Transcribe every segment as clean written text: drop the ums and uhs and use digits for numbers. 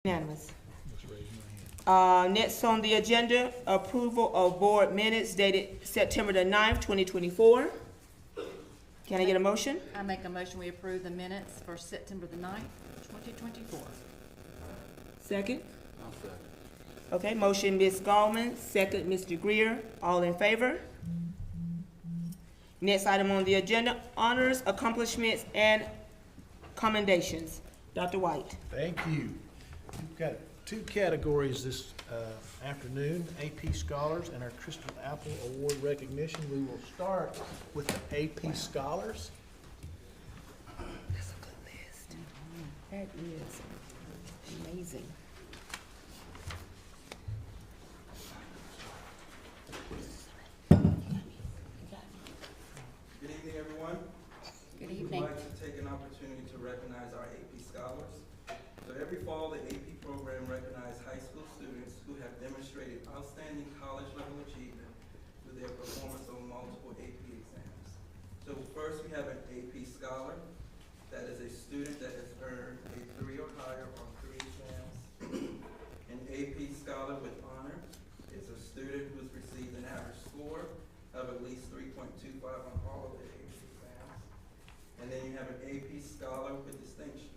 Unanimous. Next on the agenda, approval of board minutes dated September the 9th, 2024. Can I get a motion? I make a motion we approve the minutes for September the 9th, 2024. Second? I'll second. Okay, motion Ms. Gallman, second Mr. Greer. All in favor? Next item on the agenda, honors, accomplishments, and commendations. Dr. White. Thank you. We've got two categories this afternoon, AP Scholars and our Crystal Apple Award recognition. We will start with the AP Scholars. That's a good list. That is amazing. Good evening, everyone. Good We'd evening. like to take an opportunity to recognize our AP scholars. So every fall, the AP program recognizes high school students who have demonstrated outstanding college level achievement through their performance on multiple AP exams. So first, we have an AP scholar. That is a student that has earned a 3 or higher on 3 exams. An AP scholar with honor is a student who's received an average score of at least 3.25 on all of their AP exams. And then you have an AP scholar with distinction.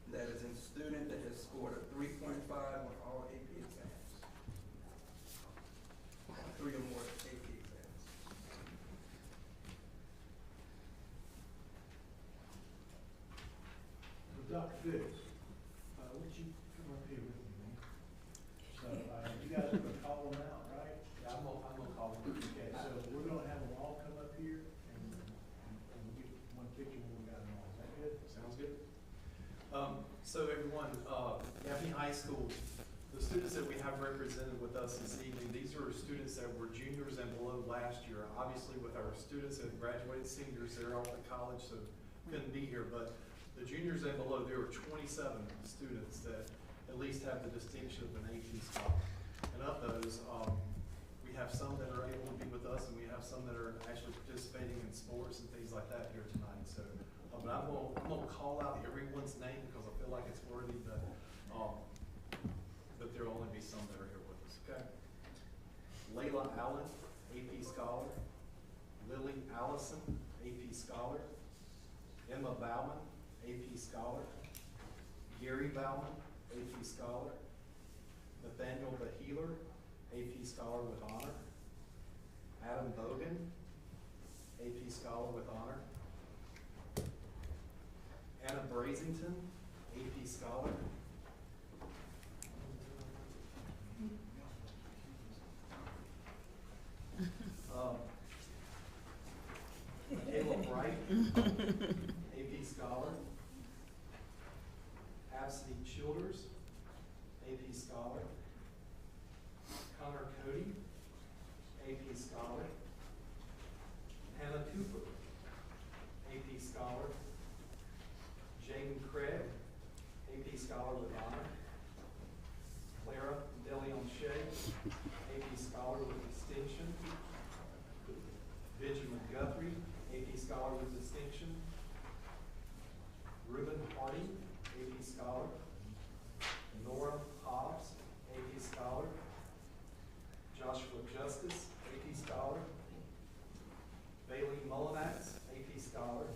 That is a student that has scored a 3.5 on all AP exams. 3 or more AP exams. Dr. Biggs, would you come up here with me, man? So, you guys are gonna call them out, right? Yeah, I'm gonna call them. Okay, so we're gonna have them all come up here and we'll get one picture when we got them all. Is that good? Sounds good. So everyone, Gaffney High School, the students that we have represented with us this evening, these are students that were juniors and below last year. Obviously, with our students that graduated seniors, they're all at college, so couldn't be here, but the juniors and below, there were 27 students that at least have the distinction of an AP scholar. And of those, we have some that are able to be with us, and we have some that are actually participating in sports and things like that here tonight. So, but I'm gonna call out everyone's name because I feel like it's worthy, but there'll only be some that are here with us. Okay. Layla Allen, AP scholar. Lily Allison, AP scholar. Emma Bauman, AP scholar. Gary Bauman, AP scholar. Nathaniel Beheeler, AP scholar with honor. Adam Bogan, AP scholar with honor. Anna Brazington, AP scholar. Caleb Wright, AP scholar. Absidy Childers, AP scholar. Connor Cody, AP scholar. Hannah Cooper, AP scholar. Jaden Craig, AP scholar with honor. Clara DeLeon Shea, AP scholar with distinction. Benjamin Guthrie, AP scholar with distinction. Reuben Hardy, AP scholar. Nora Hobbs, AP scholar. Joshua Justice, AP scholar. Bailey Mullinax, AP scholar.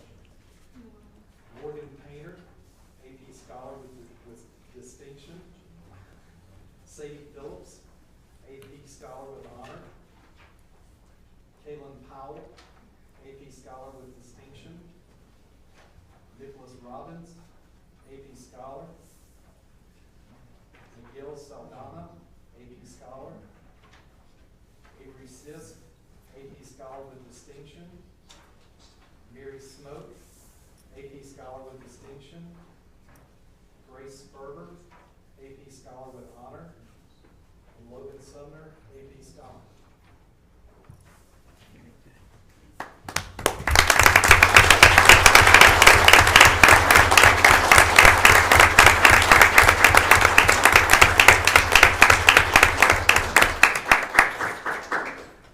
Morgan Painter, AP scholar with distinction. Sadie Phillips, AP scholar with honor. Kaylin Powell, AP scholar with distinction. Nicholas Robbins, AP scholar. Miguel Saldana, AP scholar. Avery Sisk, AP scholar with distinction. Mary Smoke, AP scholar with distinction. Grace Berger, AP scholar with honor. And Logan Sumner, AP scholar.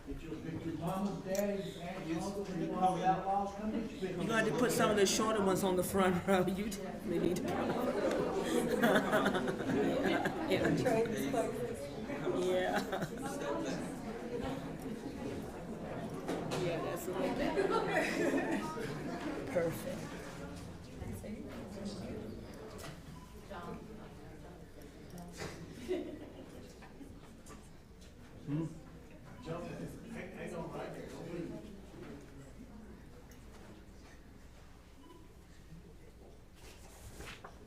Get your picture, mama, daddy, aunt, uncle, and all the outlaws, come get your picture. You gonna to put some of the shorter ones on the front row. You definitely need to. Yeah. Yeah. Yeah, that's like that. Perfect. Jump in. Hang on right there. Don't leave.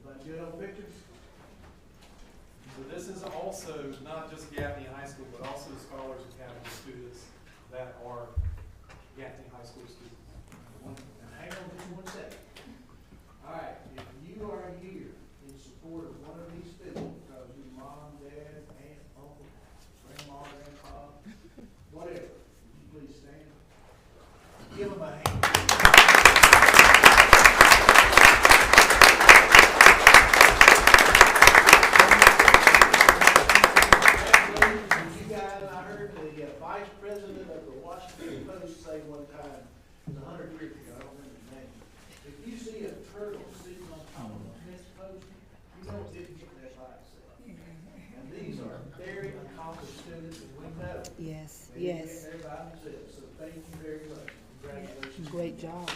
Everybody good on pictures? So this is also not just Gaffney High School, but also Scholars Academy students that are Gaffney High School students. And hang on just 1 second. All right, if you are here in support of one of these students, because your mom, dad, aunt, uncle, grandma, grandpa, whatever, would you please stand? Give them a hand. Congratulations, you guys. I heard the vice president of the Washington Post say one time, it was 100 years ago, I don't remember his name. If you see a turtle sitting on top of a fence post, you know it didn't get there by itself. And these are very accomplished students, and we know Yes, they didn't yes. get there by themselves. So thank you very much. Congratulations. Great job.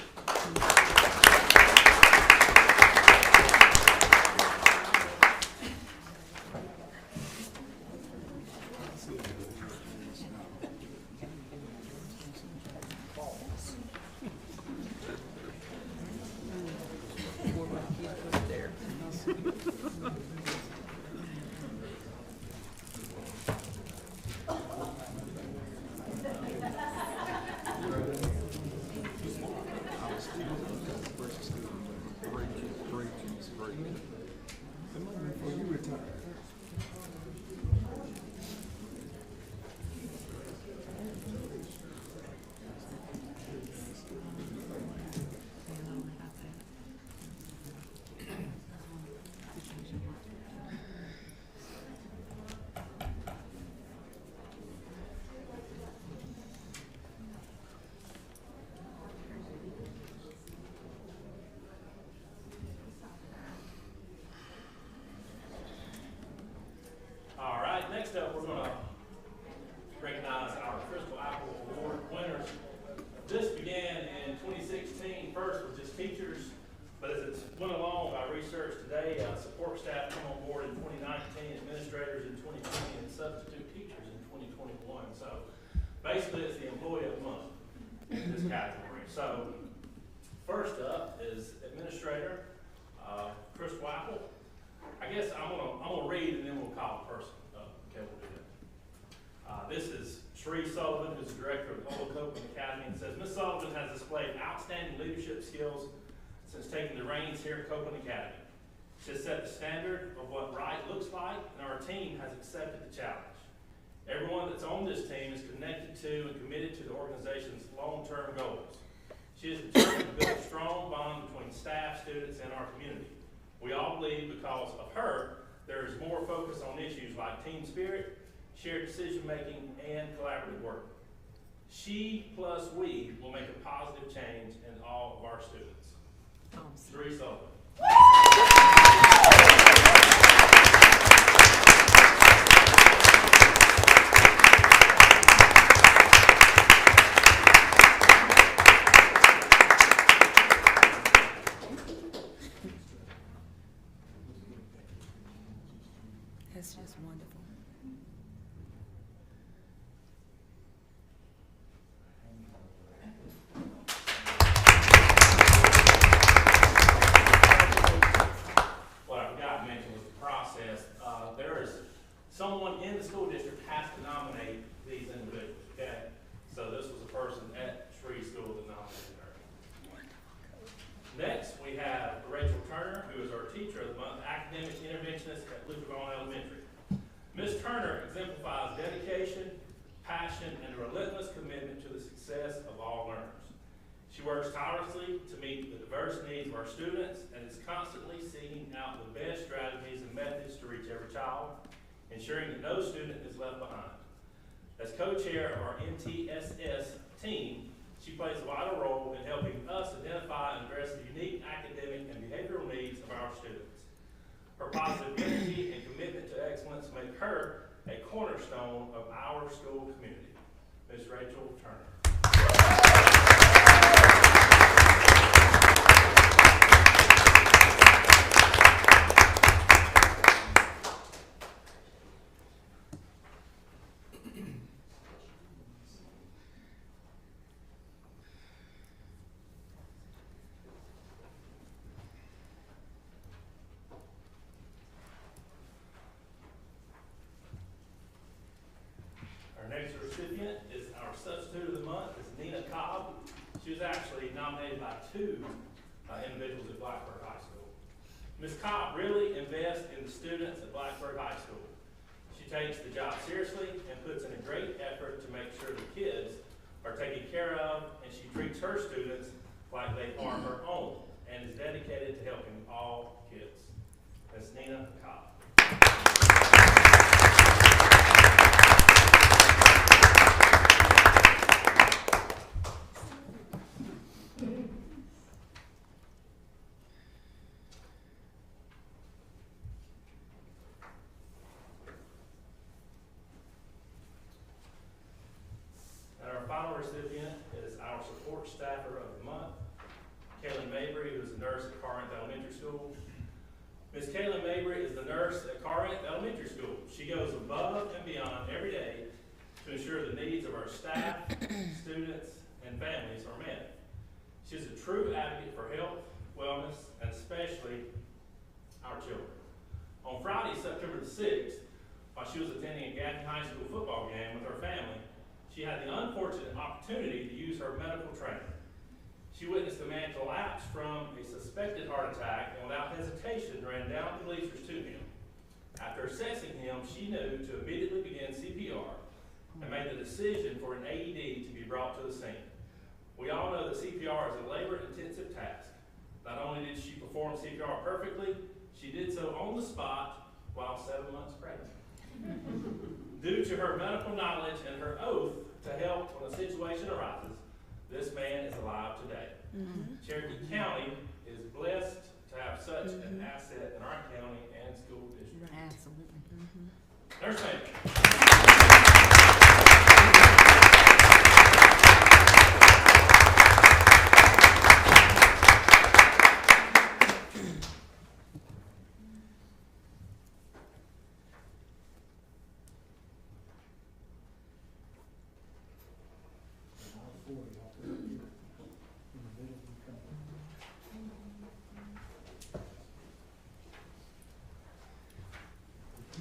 All right, next up, we're gonna recognize our Crystal Apple Award winners. This began in 2016, first with just teachers, but as it went along, I researched today, support staff come on board in 2019, administrators in 2020, and substitute teachers in 2021. So basically, it's the employee of the month in this category. So first up is administrator, Crystal Apple. I guess I'm gonna read and then we'll call a person. Okay, we'll do that. This is Sheree Sullivan, who's the director of the Old Copeland Academy, and says, Ms. Sullivan has displayed outstanding leadership skills since taking the reins here at Copeland Academy. She has set the standard of what right looks like, and our team has accepted the challenge. Everyone that's on this team is connected to and committed to the organization's long-term goals. She is determined to build a strong bond between staff, students, and our community. We all believe because of her, there is more focus on issues like team spirit, shared decision-making, and collaborative work. She plus we will make a positive change in all of our students. Sheree Sullivan. That's just wonderful. What I forgot to mention was the process. There is someone in the school district has to nominate these individuals, okay? So this was a person at Shree School that nominated her. Next, we have Rachel Turner, who is our Teacher of the Month, Academic Interventionist at Lutherville Elementary. Ms. Turner exemplifies dedication, passion, and a relentless commitment to the success of all learners. She works tirelessly to meet the diverse needs of our students and is constantly seeking out the best strategies and methods to reach every child, ensuring that no student is left behind. As co-chair of our MTSS team, She plays a vital role in helping us identify and address the unique academic and behavioral needs of our students. Her positive energy and commitment to excellence make her a cornerstone of our school community. Ms. Rachel Turner. Our next recipient is our substitute of the month, is Nina Cobb. She was actually nominated by two individuals at Blacksburg High School. Ms. Cobb really invests in the students at Blacksburg High School. She takes the job seriously and puts in a great effort to make sure the kids are taken care of, and she treats her students like they are her own and is dedicated to helping all kids. That's Nina Cobb. Final recipient is our support staffer of the month, Kaylin Mabry, who is a nurse at Corinth Elementary School. Ms. Kaylin Mabry is the nurse at Corinth Elementary School. She goes above and beyond every day to ensure the needs of our staff, students, and families are met. She is a true advocate for health, wellness, and especially our children. On Friday, September the 6th, while she was attending a Gaffney High School football game with her family, she had the unfortunate opportunity to use her medical training. She witnessed a man collapse from a suspected heart attack and without hesitation ran down the bleachers to him. After assessing him, she knew to immediately begin CPR and made the decision for an AED to be brought to the scene. We all know that CPR is a labor-intensive task. Not only did she perform CPR perfectly, she did so on the spot while 7 months pregnant. Due to her medical knowledge and her oath to help when a situation arises, this man is alive today. Cherokee County is blessed to have such an asset in our county and school district. Absolutely. Nurse Mabry.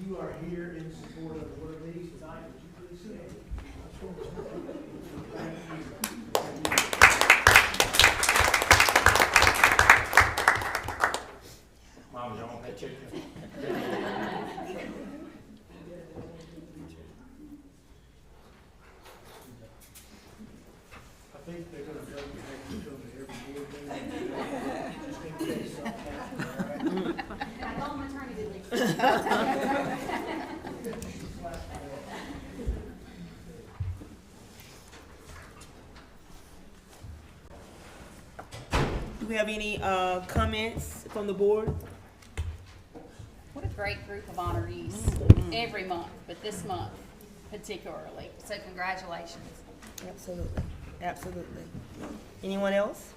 You are here in support of one of these tonight, would you please stand? Thank you. Mom, y'all want that chicken? I think they're gonna vote to have you come to every board meeting. Just in case something happens, all right? I go on maternity leave. Do we have any comments from the board? What a great group of honorees every month, but this month particularly. So congratulations. Absolutely, absolutely. Anyone else?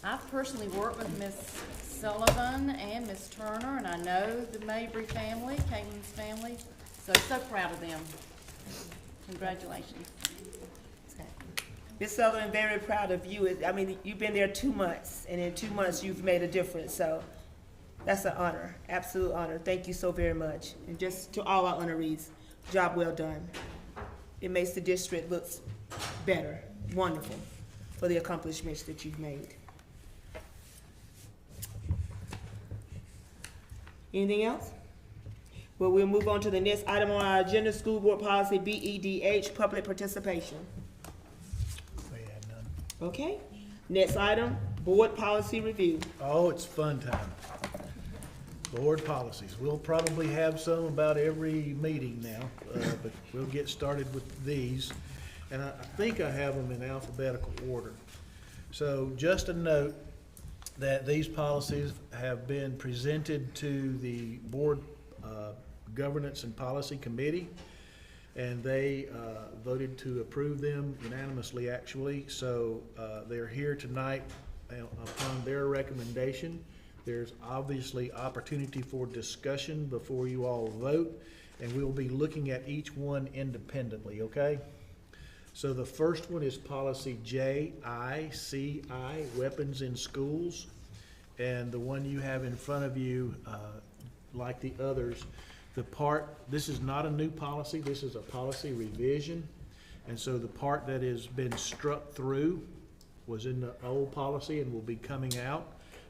I've personally worked with Ms. Sullivan and Ms. Turner, and I know the Mabry family, Caitlin's family, so proud of them. Congratulations. Ms. Sutherland, very proud of you. I mean, you've been there 2 months, and in 2 months, you've made a difference, so that's an honor, absolute honor. Thank you so very much. And just to all our honorees, job well done. It makes the district look better, wonderful, for the accomplishments that you've made. Anything else? Well, we'll move on to the next item on our agenda, School Board Policy BEDH, Public Participation. We had none. Okay, next item, Board Policy Review. Oh, it's fun time. Board policies. We'll probably have some about every meeting now, but we'll get started with these. and I think I have them in alphabetical order. So just a note that these policies have been presented to the Board Governance and Policy Committee, and they voted to approve them unanimously, actually. So they're here tonight upon their recommendation. There's obviously opportunity for discussion before you all vote, and we'll be looking at each one independently, okay? So the first one is policy JICI, weapons in schools. And the one you have in front of you, like the others, this is not a new policy, this is a policy revision. And so the part that has been struck through was in the old policy and will be coming out.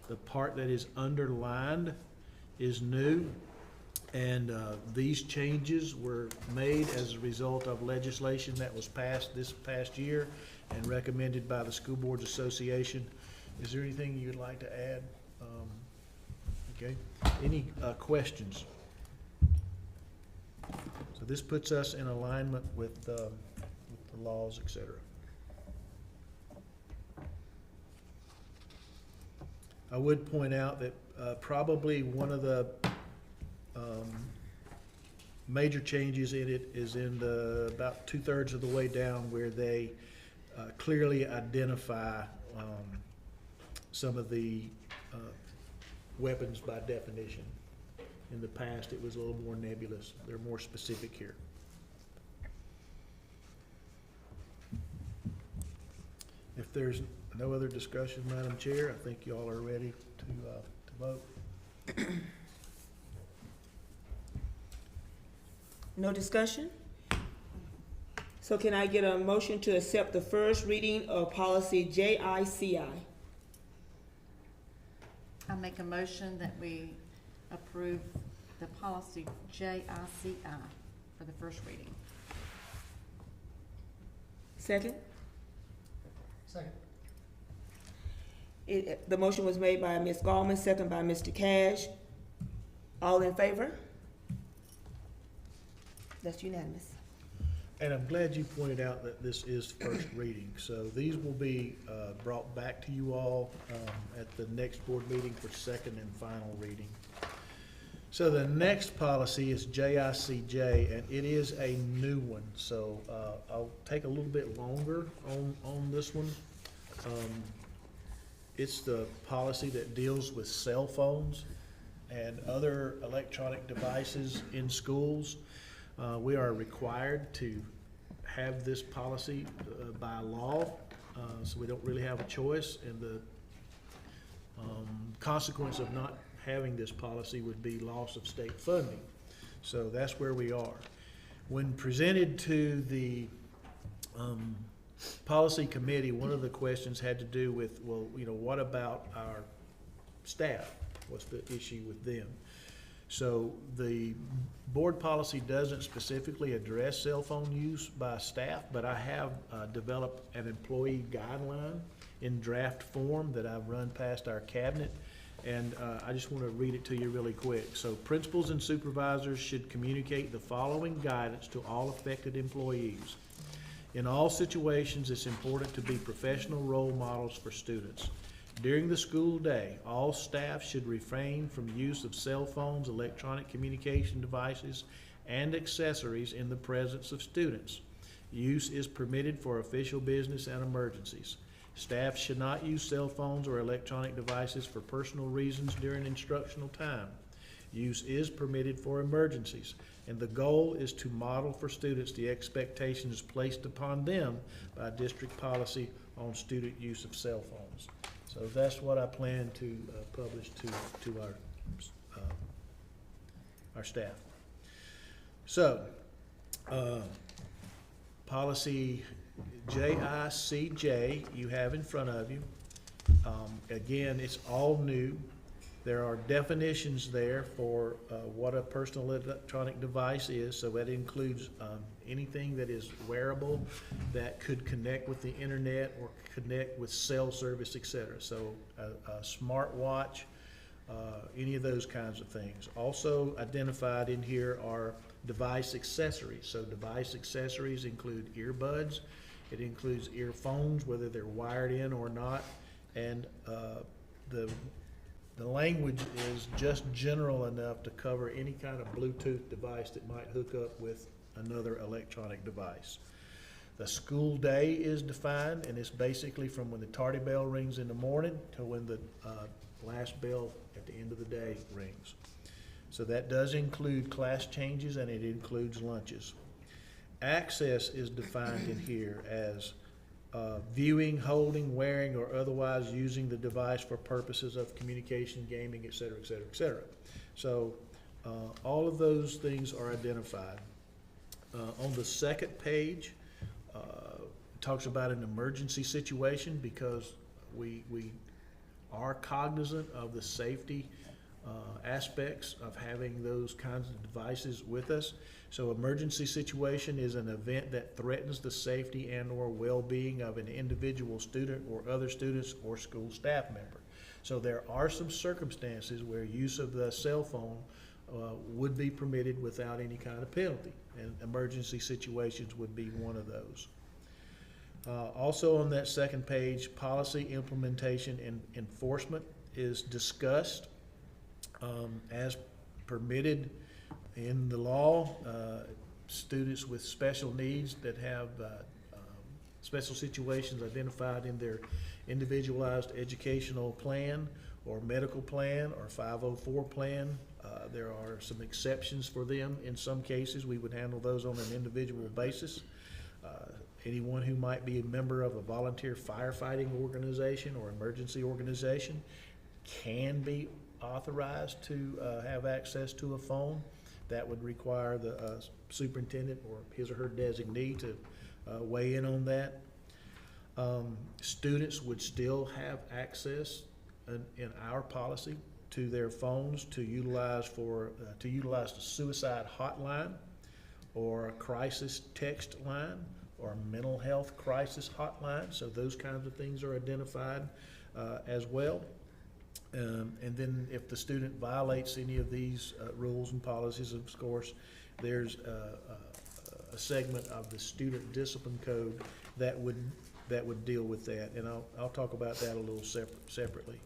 The part that is underlined is new. And these changes were made as a result of legislation that was passed this past year and recommended by the School Boards Association. Is there anything you'd like to add? Okay. Any questions? So this puts us in alignment with the laws, et cetera. I would point out that probably one of the major changes in it is in about 2/3 of the way down, where they clearly identify some of the weapons by definition. In the past, it was a little more nebulous. They're more specific here. If there's no other discussion, Madam Chair, I think you all are ready to vote. No discussion? So can I get a motion to accept the first reading of policy JICI? I make a motion that we approve the policy JICI for the first reading. Second? Second. The motion was made by Ms. Gallman, second by Mr. Cash. All in favor? That's unanimous. And I'm glad you pointed out that this is first reading. So these will be brought back to you all at the next board meeting for second and final reading. So the next policy is JICJ, and it is a new one. So I'll take a little bit longer on this one. It's the policy that deals with cell phones and other electronic devices in schools. We are required to have this policy by law, so we don't really have a choice, and the consequence of not having this policy would be loss of state funding. So that's where we are. When presented to the policy committee, one of the questions had to do with, well, you know, what about our staff? What's the issue with them? So the board policy doesn't specifically address cell phone use by staff, but I have developed an employee guideline in draft form that I've run past our cabinet, and I just want to read it to you really quick. So principals and supervisors should communicate the following guidance to all affected employees. In all situations, it's important to be professional role models for students. During the school day, all staff should refrain from use of cell phones, electronic communication devices, and accessories in the presence of students. Use is permitted for official business and emergencies. Staff should not use cell phones or electronic devices for personal reasons during instructional time. Use is permitted for emergencies, and the goal is to model for students the expectations placed upon them by district policy on student use of cell phones. So that's what I plan to publish to our staff. So, policy JICJ you have in front of you. Again, it's all new. There are definitions there for what a personal electronic device is, so that includes anything that is wearable that could connect with the internet or connect with cell service, etc. So a smartwatch, any of those kinds of things. Also identified in here are device accessories. So device accessories include earbuds, It includes earphones, whether they're wired in or not, and the language is just general enough to cover any kind of Bluetooth device that might hook up with another electronic device. The school day is defined, and it's basically from when the tardy bell rings in the morning to when the last bell at the end of the day rings. So that does include class changes, and it includes lunches. Access is defined in here as viewing, holding, wearing, or otherwise using the device for purposes of communication, gaming, et cetera, et cetera, et cetera. So all of those things are identified. On the second page, it talks about an emergency situation, because we are cognizant of the safety aspects of having those kinds of devices with us. So emergency situation is an event that threatens the safety and or well-being of an individual student or other students or school staff member. So there are some circumstances where use of the cell phone would be permitted without any kind of penalty, and emergency situations would be one of those. Also on that second page, policy implementation and enforcement is discussed as permitted in the law. Students with special needs that have special situations identified in their individualized educational plan or medical plan or 504 plan. There are some exceptions for them. In some cases, we would handle those on an individual basis. Anyone who might be a member of a volunteer firefighting organization or emergency organization can be authorized to have access to a phone. That would require the superintendent or his or her designee to weigh in on that. Students would still have access in our policy to their phones to utilize the suicide hotline or a crisis text line or a mental health crisis hotline. So those kinds of things are identified as well. And then if the student violates any of these rules and policies, of course, there's a segment of the student discipline code that would deal with that, and I'll talk about that a little separately.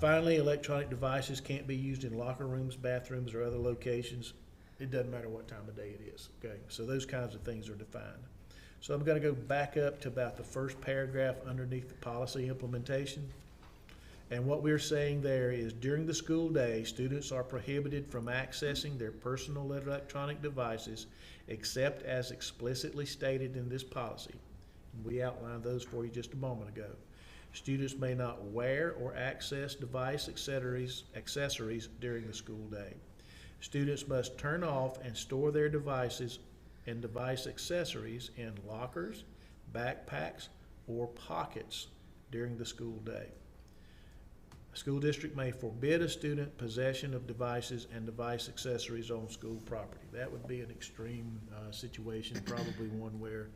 Finally, electronic devices can't be used in locker rooms, bathrooms, or other locations. It doesn't matter what time of day it is. Okay, so those kinds of things are defined. So I'm going to go back up to about the first paragraph underneath the policy implementation. And what we're saying there is during the school day, students are prohibited from accessing their personal electronic devices except as explicitly stated in this policy. We outlined those for you just a moment ago. Students may not wear or access device accessories during the school day. Students must turn off and store their devices and device accessories in lockers, backpacks, or pockets during the school day. A school district may forbid a student possession of devices and device accessories on school property. That would be an extreme situation, probably one where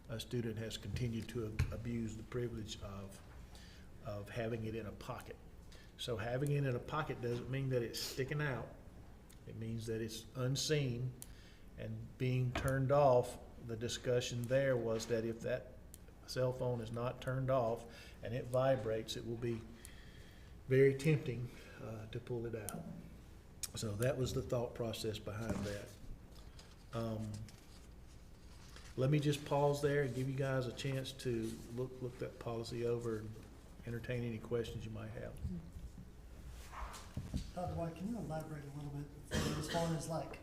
a student has continued to abuse the privilege of having it in a pocket. So having it in a pocket doesn't mean that it's sticking out. It means that it's unseen and being turned off. The discussion there was that if that cell phone is not turned off and it vibrates, it will be very tempting to pull it out. So that was the thought process behind that. Let me just pause there and give you guys a chance to look that policy over and entertain any questions you might have. Dr. White, can you elaborate a little bit as far as like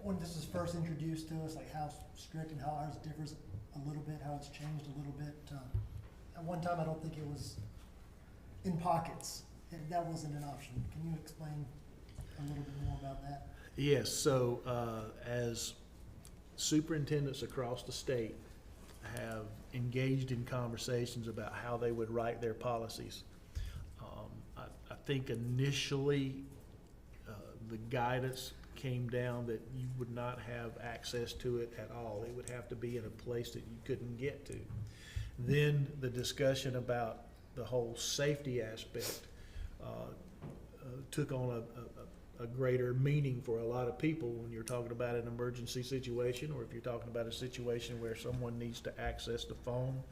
when this was first introduced to us, like how strict and how ours differs a little bit, how it's changed a little bit? At one time, I don't think it was in pockets. That wasn't an option. Can you explain a little bit more about that? Yes, so as superintendents across the state have engaged in conversations about how they would write their policies, I think initially the guidance came down that you would not have access to it at all. It would have to be in a place that you couldn't get to. Then the discussion about the whole safety aspect took on a greater meaning for a lot of people when you're talking about an emergency situation, or if you're talking about a situation where someone needs to access the phone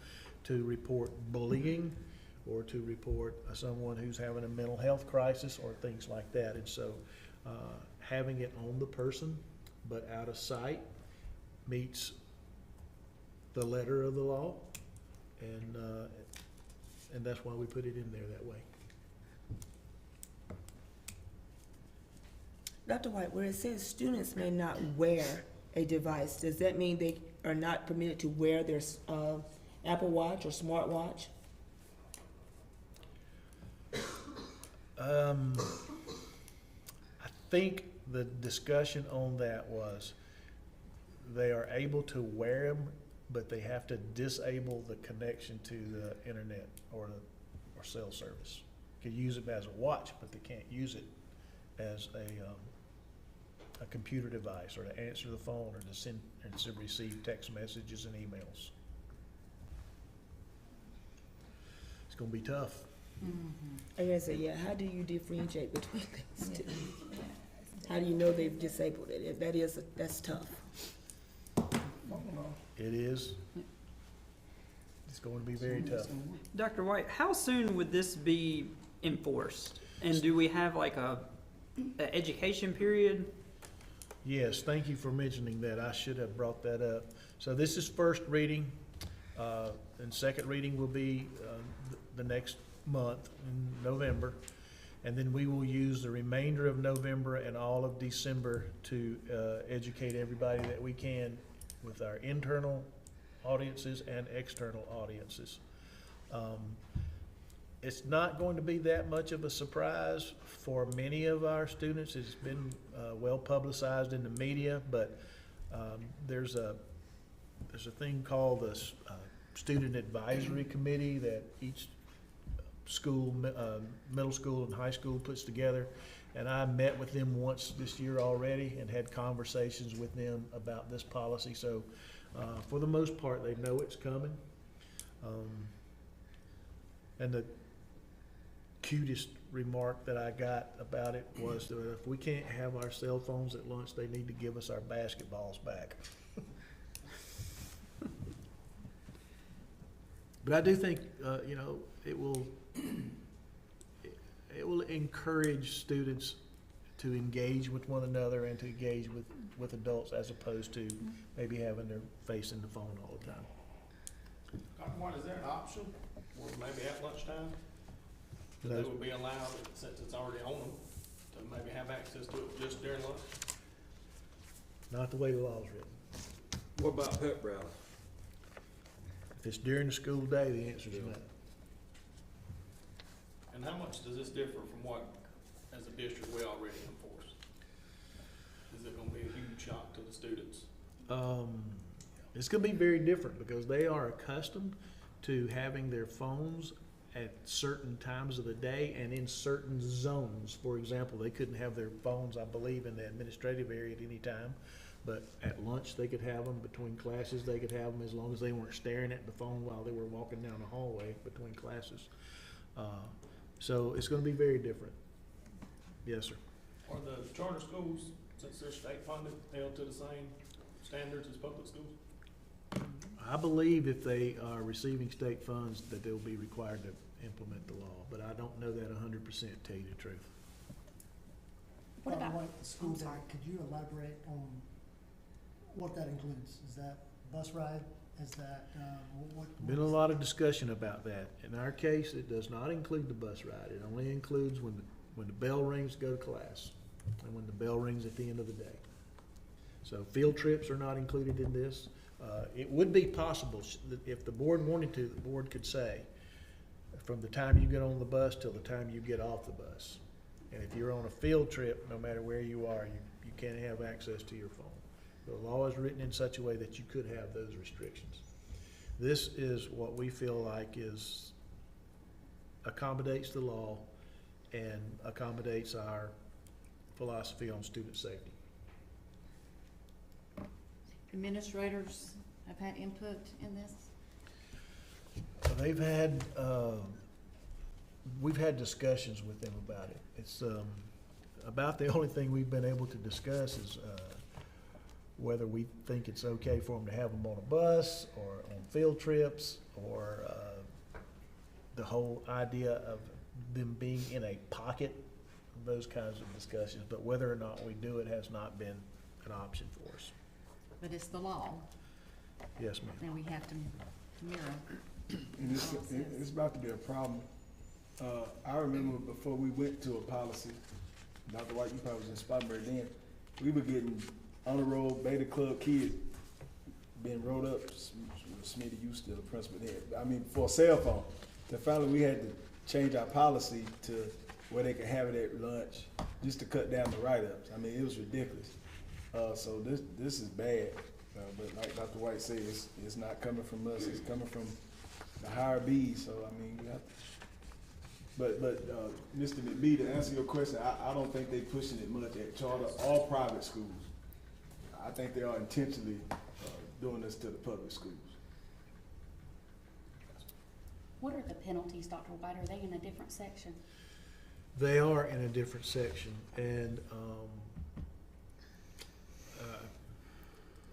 to report bullying, or to report someone who's having a mental health crisis, or things like that. And so having it on the person but out of sight meets the letter of the law, and that's why we put it in there that way. Dr. White, where it says students may not wear a device, does that mean they are not permitted to wear their Apple Watch or smartwatch? I think the discussion on that was they are able to wear them, but they have to disable the connection to the internet or cell service. Can use it as a watch, but they can't use it as a computer device, or to answer the phone, or to send and to receive text messages and emails. It's gonna be tough. I gotta say, yeah, how do you differentiate between things two? How do you know they've disabled it? That's tough. It is. It's going to be very tough. Dr. White, how soon would this be enforced? And do we have like a education period? Yes, thank you for mentioning that. I should have brought that up. So this is first reading, and second reading will be the next month in November. And then we will use the remainder of November and all of December to educate everybody that we can with our internal audiences and external audiences. It's not going to be that much of a surprise for many of our students. It's been well publicized in the media, but there's a thing called the Student Advisory Committee that each school, middle school and high school puts together. And I met with them once this year already and had conversations with them about this policy. So for the most part, they know it's coming. And the cutest remark that I got about it was that if we can't have our cell phones at lunch, they need to give us our basketballs back. But I do think, it will encourage students to engage with one another and to engage with adults, as opposed to maybe having their face in the phone all the time. Dr. White, is there an option, or maybe at lunchtime, that they would be allowed, since it's already on them, to maybe have access to it just during lunch? Not the way the law's written. What about pep rally? If it's during the school day, the answer is no. And how much does this differ from what, as a district, we already enforce? Is it gonna be a huge shock to the students? It's gonna be very different because they are accustomed to having their phones at certain times of the day and in certain zones. For example, they couldn't have their phones, I believe, in the administrative area at any time, but at lunch they could have them, between classes they could have them, as long as they weren't staring at the phone while they were walking down the hallway between classes. So it's gonna be very different. Yes, sir. Are the charter schools, since they're state funded, held to the same standards as public schools? I believe if they are receiving state funds that they'll be required to implement the law, but I don't know that 100%, to tell you the truth. What about- The school day, could you elaborate on what that includes? Is that bus ride? Is that, what? Been a lot of discussion about that. In our case, it does not include the bus ride. It only includes when the bell rings to go to class, and when the bell rings at the end of the day. So field trips are not included in this. It would be possible, if the board wanted to, the board could say, from the time you get on the bus till the time you get off the bus. And if you're on a field trip, no matter where you are, you can't have access to your phone. The law is written in such a way that you could have those restrictions. This is what we feel like accommodates the law and accommodates our philosophy on student safety. Administrators have had input in this? They've had, we've had discussions with them about it. It's, about the only thing we've been able to discuss is, whether we think it's okay for them to have them on a bus or on field trips, or, the whole idea of them being in a pocket, those kinds of discussions. But whether or not we do it has not been an option for us. But it's the law, Yes, ma'am. and we have to mirror. And it's about to be a problem. I remember before we went to a policy, Dr. White, you probably was in Spartanburg then, we were getting honor roll beta club kids being rolled up. Smitty, you still the principal there. I mean, for a cell phone. Then finally we had to change our policy to where they could have it at lunch, just to cut down the write-ups. I mean, it was ridiculous. So this is bad. But like Dr. White said, it's not coming from us. It's coming from the higher B's. So I mean, we have to. But Mr. McBee, to answer your question, I don't think they pushing it much at charter or private schools. I think they are intentionally doing this to the public schools. What are the penalties, Dr. White? Are they in a different section? They are in a different section, and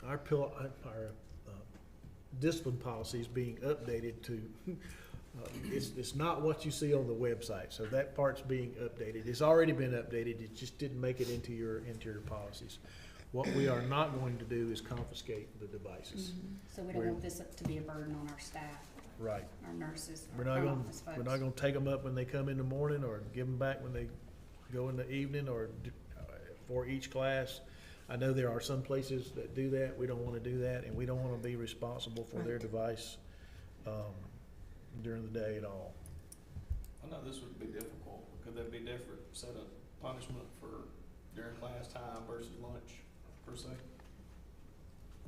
our discipline policy is being updated to, it's not what you see on the website, so that part's being updated. It's already been updated, it just didn't make it into your policies. What we are not going to do is confiscate the devices. So we don't want this to be a burden on our staff, Right. our nurses, We're our not front gonna, office folks. we're not gonna take them up when they come in the morning, or give them back when they go in the evening, or for each class. I know there are some places that do that. We don't wanna do that, and we don't wanna be responsible for their device, during the day at all. I know this would be difficult. Could there be different set of punishment for during class time versus lunch, per se?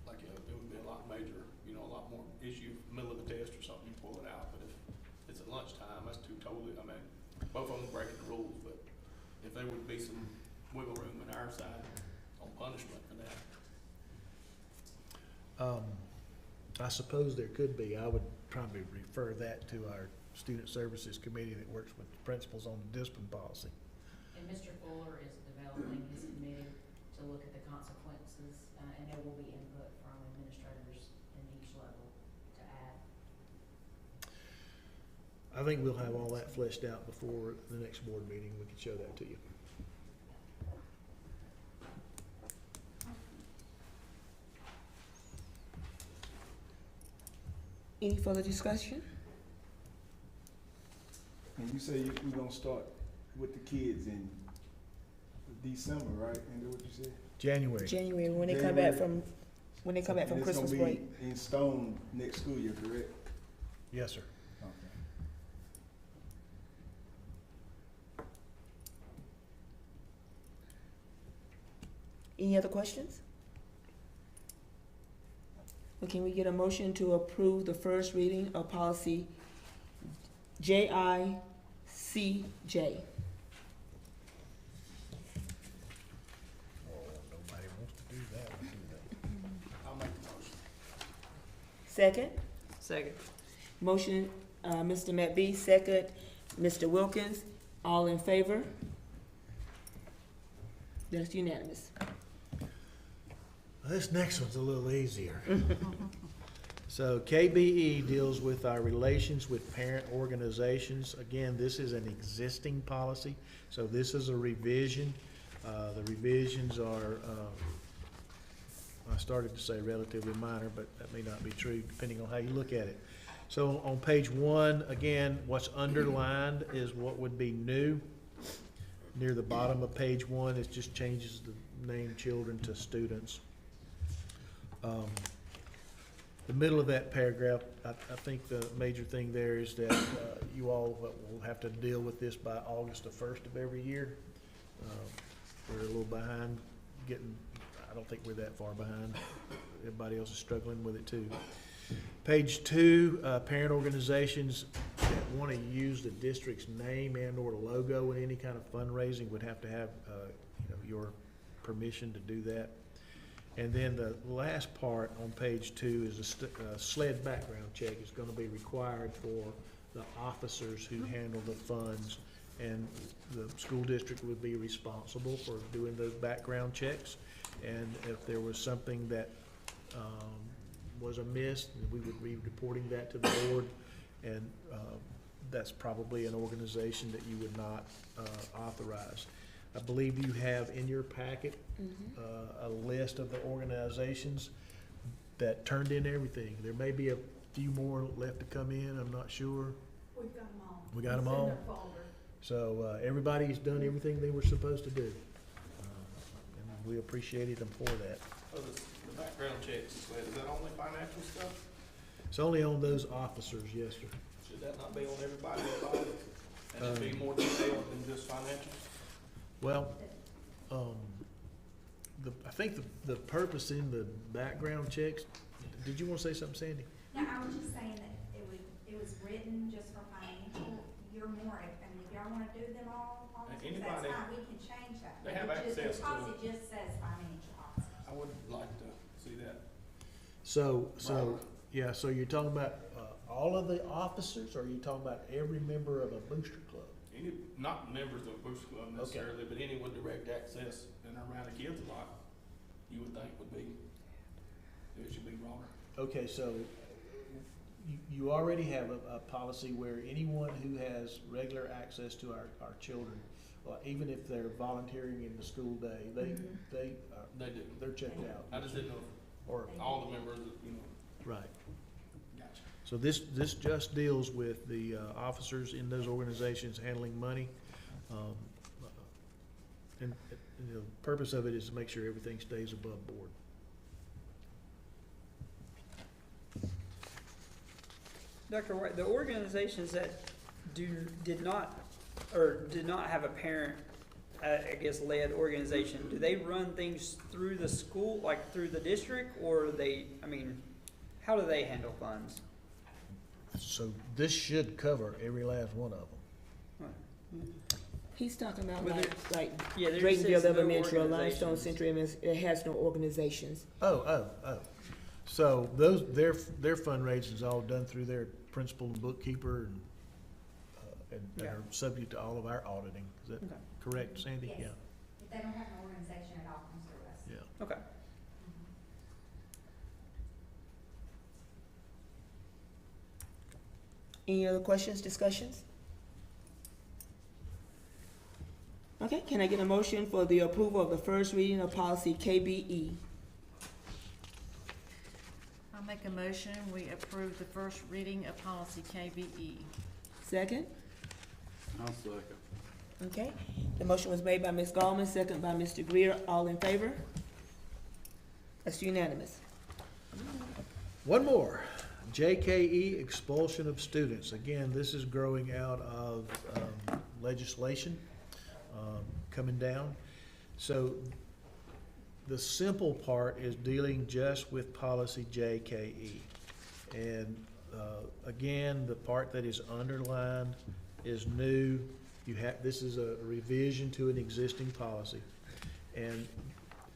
Like, it would be a lot major, a lot more issue, middle of the test or something, you pull it out. But if it's at lunchtime, that's too totally, both of them breaking the rules, but if there would be some wiggle room on our side on punishment for that. I suppose there could be. I would probably refer that to our Student Services Committee that works with the principals on the discipline policy. And Mr. Fuller is developing his committee to look at the consequences, and there will be input from administrators in each level to add. I think we'll have all that fleshed out before the next board meeting. We can show that to you. Any further discussion? And you say we're gonna start with the kids in December, right? And what you said? January. January, when they come back from, And Christmas it's break. gonna be in stone next school year, correct? Yes, sir. Okay. Any other questions? Well, can we get a motion to approve the first reading of policy JICJ? Nobody wants to do that, do they? I'll make the motion. Second? Second. Motion, Mr. McBee, second, Mr. Wilkins, all in favor? That's unanimous. This next one's a little easier. So KBE deals with our relations with parent organizations. Again, this is an existing policy, so this is a revision. The revisions are, I started to say relatively minor, but that may not be true depending on how you look at it. So on page 1, again, what's underlined is what would be new. Near the bottom of page 1, it just changes the name children to students. The middle of that paragraph, I think the major thing there is that you all will have to deal with this by August the 1st of every year. We're a little behind getting, I don't think we're that far behind. Everybody else is struggling with it too. Page 2, parent organizations that want to use the district's name and or logo in any kind of fundraising would have to have your permission to do that. And then the last part on page 2 is a SLED background check is going to be required for the officers who handle the funds and the school district would be responsible for doing those background checks. And if there was something that was amiss, we would be reporting that to the board. And that's probably an organization that you would not authorize. I believe you have in your packet a list of the organizations that turned in everything. There may be a few more left to come in, I'm not sure. We've got them all. We got them It's in all? their folder. So everybody's done everything they were supposed to do. And we appreciated them for that. So the background checks, is that only financial stuff? It's only on those officers, yes, sir. Should that not be on everybody involved? And should be more detailed than just financial? Well, I think the purpose in the background checks, did you want to say something, Sandy? No, I was just saying that it was written just for financial. You're more, I mean, if y'all wanna do them all, that's Anybody- fine, we can change that. They have It just- access the to- policy just says financial officers. I would like to see that. So, yeah, so you're talking about all of the officers, or are you talking about every member of a booster club? Any, not members of Booster Club necessarily, but anyone direct access and around the kids a lot, you would think would be, it should be broader. Okay, so you already have a policy where anyone who has regular access to our children, even if they're volunteering in the school day, They do. they're checked out. I just didn't know Or, if all the members, you know. right. Gotcha. So this just deals with the officers in those organizations handling money. And the purpose of it is to make sure everything stays above board. Dr. White, the organizations that did not have a parent, I guess, led organization, do they run things through the school, like through the district, or how do they handle funds? So this should cover every last one of them. He's talking about Well, like Yeah, there Draytonville says no Elementary or Limestone organizations. Central, it has no organizations. Oh. So their fundraising is all done through their principal and bookkeeper and Yeah. are subject to all of our auditing. Is that Okay. correct, Sandy? Yes. Yeah. If they don't have an organization at all, comes through us. Yeah. Okay. Any other questions, discussions? Okay, can I get a motion for the approval of the first reading of policy KBE? I'll make a motion, we approve the first reading of policy KBE. Second? I'll second. Okay, the motion was made by Ms. Gallman, second by Mr. Greer. All in favor? That's unanimous. One more, JKE, expulsion of students. Again, this is growing out of legislation coming down. So the simple part is dealing just with policy JKE. And again, the part that is underlined is new. This is a revision to an existing policy. And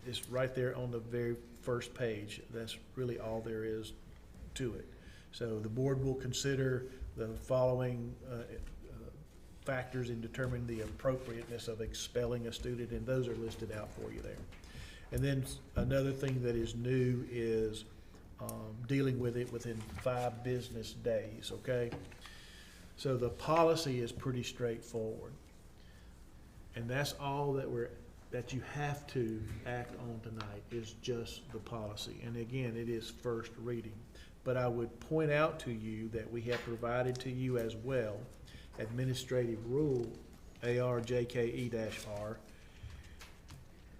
it's right there on the very first page. That's really all there is to it. So the board will consider the following factors in determining the appropriateness of expelling a student, and those are listed out for you there. And then another thing that is new is dealing with it within 5 business days, okay? So the policy is pretty straightforward. And that's all that you have to act on tonight is just the policy. And again, it is first reading. But I would point out to you that we have provided to you as well administrative rule ARJKE-R.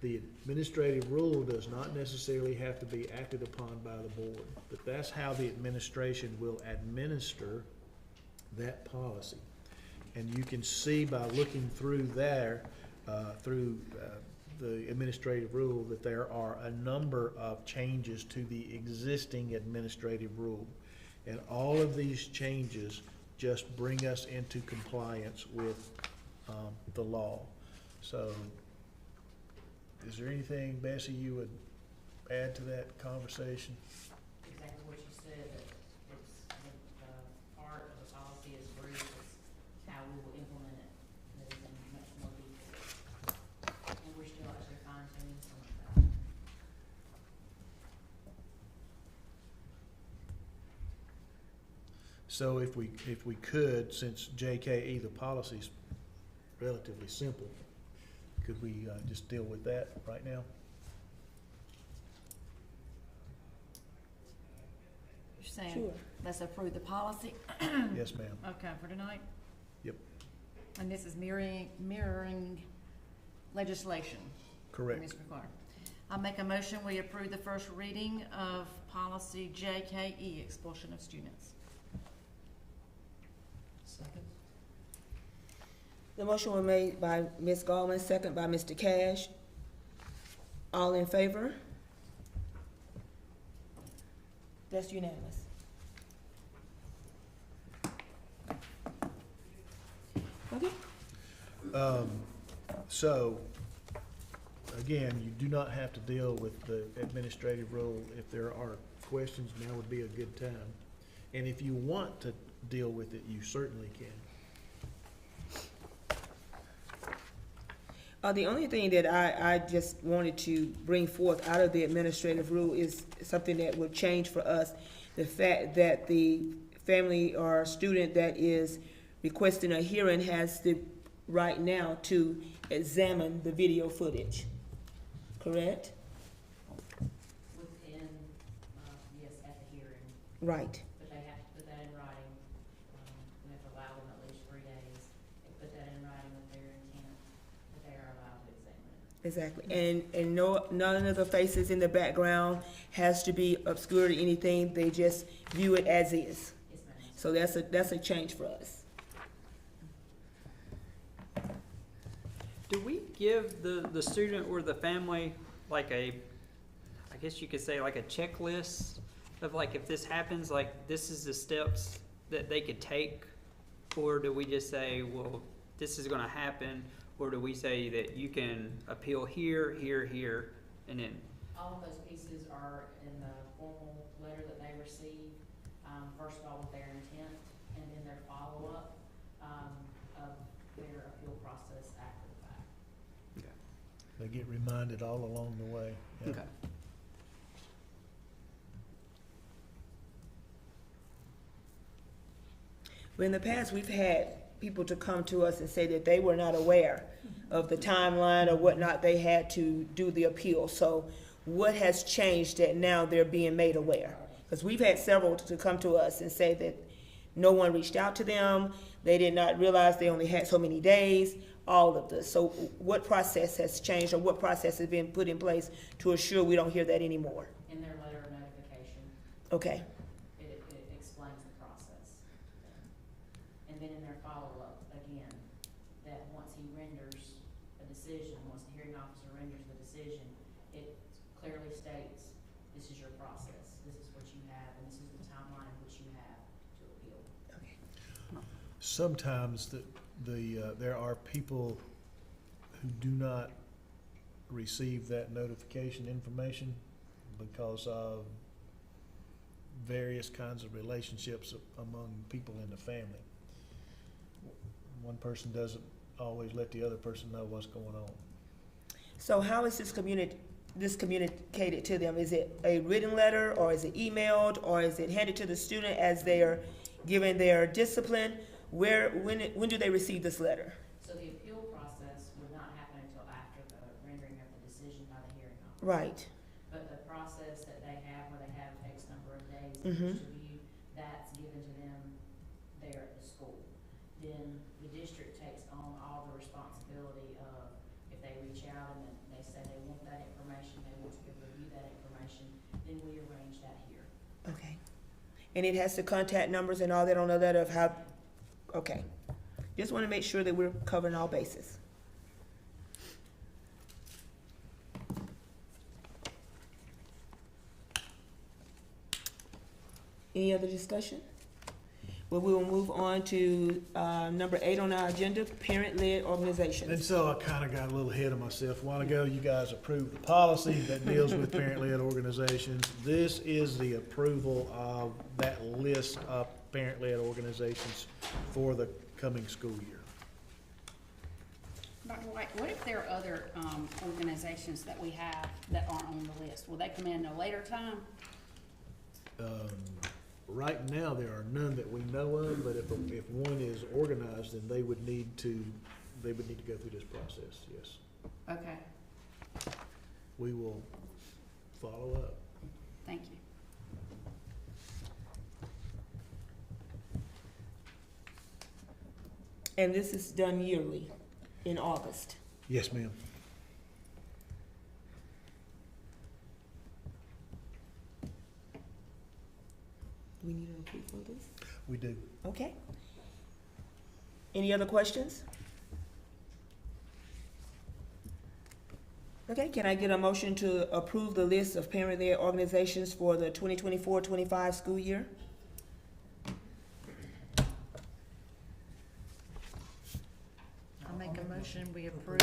The administrative rule does not necessarily have to be acted upon by the board, but that's how the administration will administer that policy. And you can see by looking through there, the administrative rule, that there are a number of changes to the existing administrative rule. And all of these changes just bring us into compliance with the law. So, is there anything, Bessie, you would add to that conversation? Exactly what you said, that it's, part of the policy is brief, it's how we will implement it, that So if we could, since JKE, the policy's relatively simple, could we just deal with that right now? You're saying, Sure. let's approve the policy? Yes, ma'am. Okay, for tonight? Yep, And this is mirroring legislation? correct. Ms. McClure. I make a motion, we approve the first reading of policy JKE, expulsion of students. Second. The motion was made by Ms. Gallman, second by Mr. Cash. All in favor? That's unanimous. Okay. So, again, you do not have to deal with the administrative rule. If there are questions, now would be a good time. And if you want to deal with it, you certainly can. The only thing that I just wanted to bring forth out of the administrative rule is something that would change for us. The fact that the family or student that is requesting a hearing has the right now to examine the video footage, correct? Within, yes, at the hearing, Right, but they have to put that in writing. We have to allow them at least 3 days. They put that in writing with their intent that they are allowed to examine it. exactly. And no, none of the faces in the background has to be obscured or anything. They just view it as is. Yes, ma'am. So that's a change for us. Do we give the student or the family like I guess you could say like a checklist of like if this happens, like this is the steps that they could take? Or do we just say, well, this is gonna happen? Or do we say that you can appeal here, here, here, and then? All of those pieces are in the formal letter that they receive, first of all with their intent, and then their follow-up, of their appeal process after the fact. They get reminded all along the way. Yeah. Okay. But in the past, we've had people to come to us and say that they were not aware of the timeline or whatnot, they had to do the appeal. So what has changed that now they're being made aware? Because we've had several to come to us and say that no one reached out to them, they did not realize they only had so many days, all of this. So what process has changed or what process has been put in place to assure we don't hear that anymore? In their letter of notification, Okay, it explains the process. And then in their follow-up, again, that once he renders a decision, once the hearing officer renders the decision, it clearly states, this is your process, this is what you have, and this is the timeline in which you have to appeal. okay. Sometimes there are people who do not receive that notification information because of various kinds of relationships among people in the family. One person doesn't always let the other person know what's going on. So how is this communicated to them? Is it a written letter, or is it emailed, or is it handed to the student as they are given their discipline? When do they receive this letter? So the appeal process would not happen until after the rendering of the decision by the hearing officer. Right. But the process that they have, where they have X number of days in Mhm. which to view, that's given to them there at the school. Then the district takes on all the responsibility of, if they reach out and they say they want that information, they want to be able to view that information, then we arrange that here. Okay. And it has the contact numbers and all that on the letter of how, okay. Just want to make sure that we're covering all bases. Any other discussion? Well, we will move on to number 8 on our agenda, parent-led And organizations. so I kind of got a little ahead of myself. A while ago, you guys approved the policy that deals with parent-led organizations. This is the approval of that list of parent-led organizations for the coming school year. Dr. White, what if there are other organizations that we have that aren't on the list? Will they come in at a later time? Right now, there are none that we know of, but if one is organized, then they would need to go through this process, yes. Okay, We will follow up. Thank you. And this is done yearly in August. Yes, ma'am. Do we need to approve for this? We do. Okay. Any other questions? Okay, can I get a motion to approve the list of parent-led organizations for the 2024-25 school year? I make a motion, we approve.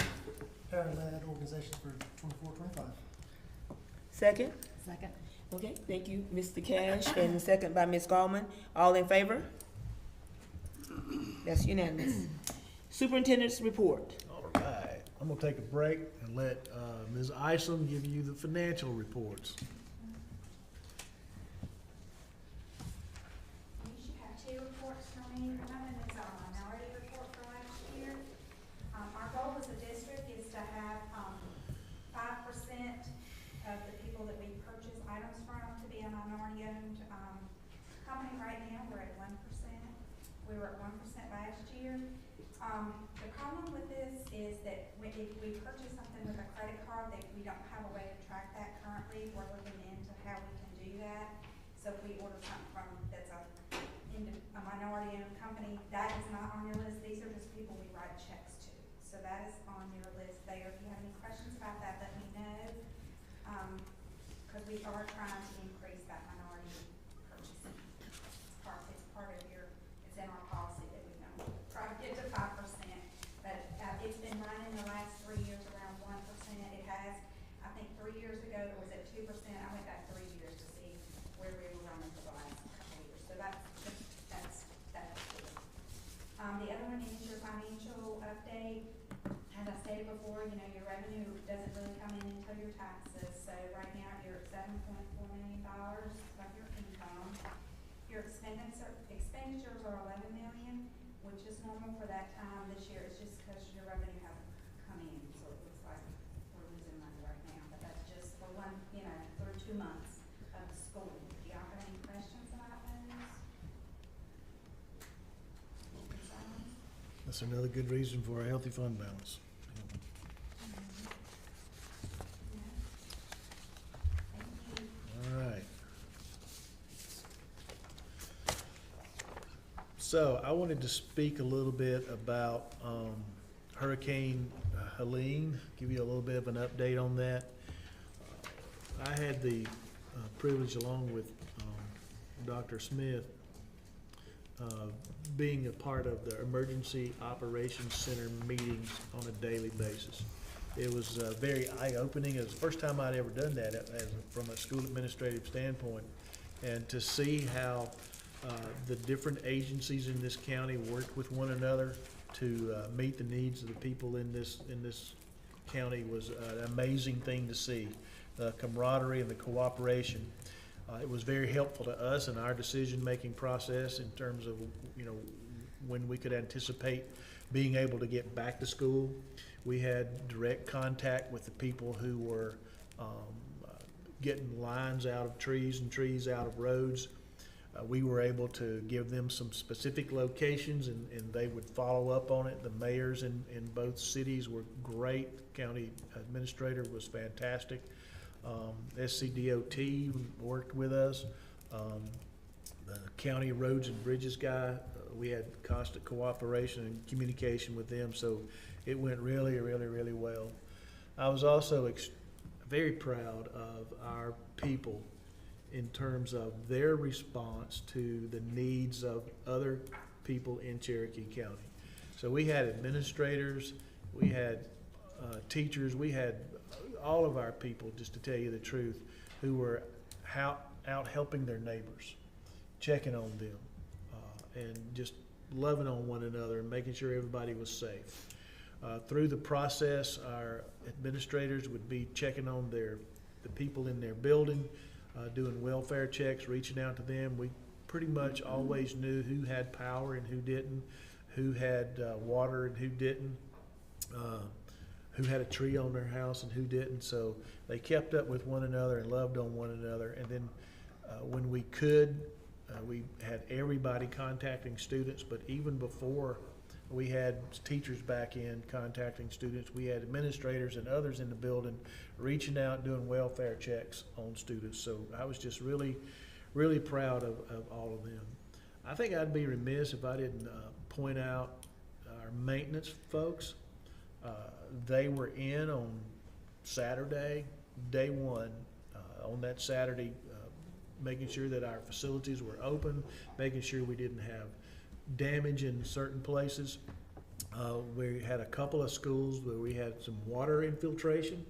Parent-led organizations for 24-25. Second? Second. Okay, thank you, Mr. Cash, and second by Ms. Gallman. All in favor? That's unanimous. Superintendent's report. All right, I'm gonna take a break and let Ms. Isom give you the financial reports. You should have two reports from me. One is our minority report for last year. Our goal as a district is to have 5% of the people that we purchase items from to be a minority-owned company. Right now, we're at 1%. We were at 1% last year. The problem with this is that if we purchase something with a credit card, that we don't have a way to track that currently. We're looking into how we can do that. So if we order something from that's a minority-owned company, that is not on your list. These are just people we write checks to. So that is on your list there. If you have any questions about that, let me know. Because we are trying to increase that minority purchasing. It's part of it's in our policy that we know. Try to get to 5%, but it's been running the last 3 years around 1%. It has, I think 3 years ago it was at 2%. I went back 3 years to see where we were running for the last couple of years. So that's good. The other one is your financial update. As I stated before, your revenue doesn't really come in until your taxes. So right now you're at $7.4 million of your income. Your expenditures are $11 million, which is normal for that time this year. It's just because your revenue hasn't come in, so it looks like we're losing money right now. But that's just for through 2 months of school. Do y'all have any questions about those? Concerns? That's another good reason for a healthy fund balance. Thank you. All right. So I wanted to speak a little bit about Hurricane Helene, give you a little bit of an update on that. I had the privilege, along with Dr. Smith, being a part of the Emergency Operations Center meetings on a daily basis. It was very eye-opening. It was the first time I'd ever done that from a school administrative standpoint. And to see how the different agencies in this county worked with one another to meet the needs of the people in this county was an amazing thing to see. The camaraderie and the cooperation. It was very helpful to us in our decision-making process in terms of, when we could anticipate being able to get back to school. We had direct contact with the people who were getting lines out of trees and trees out of roads. We were able to give them some specific locations, and they would follow up on it. The mayors in both cities were great. The county administrator was fantastic. SCDOT worked with us. The county roads and bridges guy, we had constant cooperation and communication with them, so it went really, really, really well. I was also very proud of our people in terms of their response to the needs of other people in Cherokee County. So we had administrators, we had teachers, we had all of our people, just to tell you the truth, who were out helping their neighbors, checking on them, and just loving on one another and making sure everybody was safe. Through the process, our administrators would be checking on the people in their building, doing welfare checks, reaching out to them. We pretty much always knew who had power and who didn't, who had water and who didn't, who had a tree on their house and who didn't. So they kept up with one another and loved on one another. And then when we could, we had everybody contacting students, but even before we had teachers back in contacting students, we had administrators and others in the building reaching out, doing welfare checks on students. So I was just really, really proud of all of them. I think I'd be remiss if I didn't point out our maintenance folks. They were in on Saturday, day one, on that Saturday, making sure that our facilities were open, making sure we didn't have damage in certain places. We had a couple of schools where we had some water infiltration,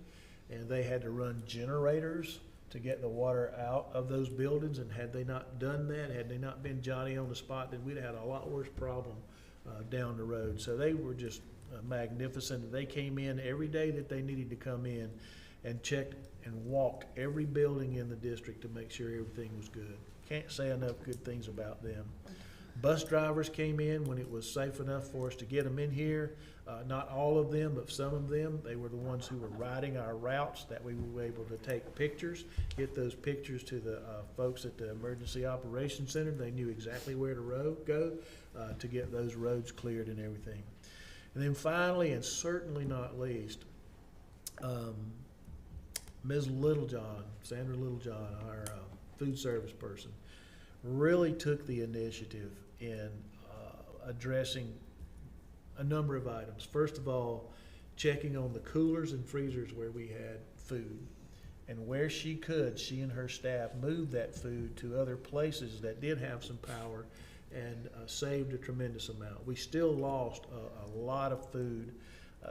and they had to run generators to get the water out of those buildings. And had they not done that, had they not been Johnny on the spot, then we'd have had a lot worse problem down the road. So they were just magnificent. They came in every day that they needed to come in and checked and walked every building in the district to make sure everything was good. Can't say enough good things about them. Bus drivers came in when it was safe enough for us to get them in here. Not all of them, but some of them. They were the ones who were riding our routes that we were able to take pictures, get those pictures to the folks at the Emergency Operations Center. They knew exactly where to go to get those roads cleared and everything. And then finally, and certainly not least, Ms. Littlejohn, Sandra Littlejohn, our food service person, really took the initiative in addressing a number of items. First of all, checking on the coolers and freezers where we had food. And where she could, she and her staff moved that food to other places that did have some power and saved a tremendous amount. We still lost a lot of food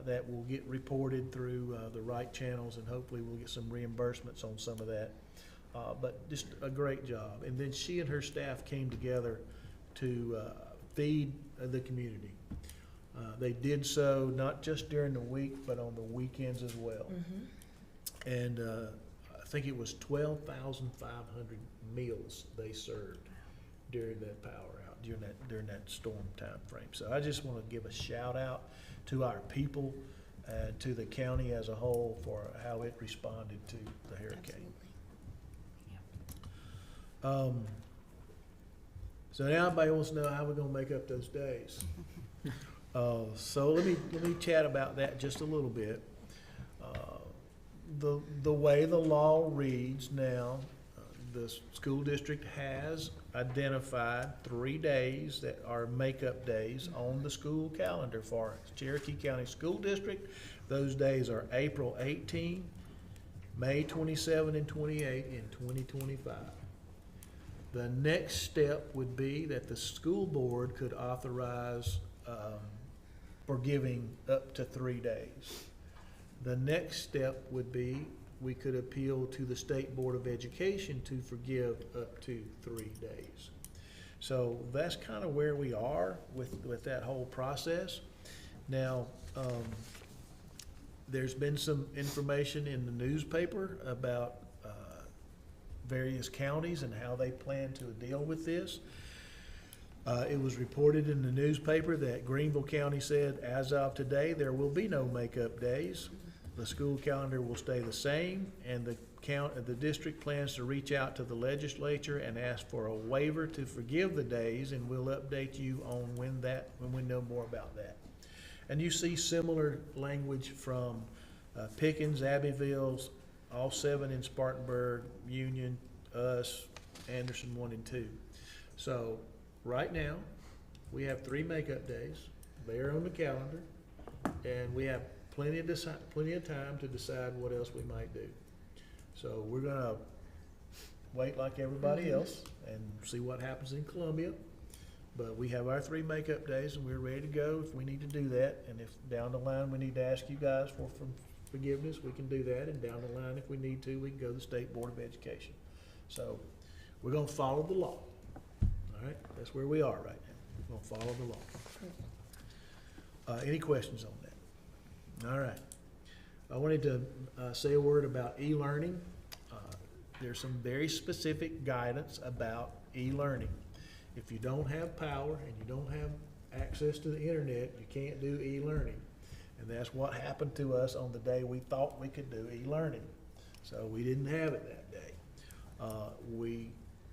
that will get reported through the right channels, and hopefully we'll get some reimbursements on some of that. But just a great job. And then she and her staff came together to feed the community. They did so not just during the week, but on the weekends as well. Mm-hmm. And I think it was 12,500 meals they served during that power out, during that storm time frame. So I just want to give a shout out to our people and to the county as a whole for how it responded to the hurricane. So now everybody wants to know how we're going to make up those days. So let me chat about that just a little bit. The way the law reads now, the school district has identified 3 days that are makeup days on the school calendar for Cherokee County School District. Those days are April 18, May 27 and 28 in 2025. The next step would be that the school board could authorize forgiving up to 3 days. The next step would be we could appeal to the State Board of Education to forgive up to 3 days. So that's kind of where we are with that whole process. Now, there's been some information in the newspaper about various counties and how they plan to deal with this. It was reported in the newspaper that Greenville County said, as of today, there will be no makeup days. The school calendar will stay the same, and the district plans to reach out to the legislature and ask for a waiver to forgive the days, and we'll update you on when we know more about that. And you see similar language from Pickens, Abbeville, all 7 in Spartanburg, Union, us, Anderson 1 and 2. So right now, we have 3 makeup days. They are on the calendar, and we have plenty of time to decide what else we might do. So we're gonna wait like everybody else and see what happens in Columbia. But we have our 3 makeup days, and we're ready to go if we need to do that. And if down the line we need to ask you guys for forgiveness, we can do that. And down the line, if we need to, we can go to the State Board of Education. So we're gonna follow the law. All right, that's where we are right now. We're gonna follow the law. Any questions on that? All right. I wanted to say a word about e-learning. There's some very specific guidance about e-learning. If you don't have power and you don't have access to the internet, you can't do e-learning. And that's what happened to us on the day we thought we could do e-learning. So we didn't have it that day. We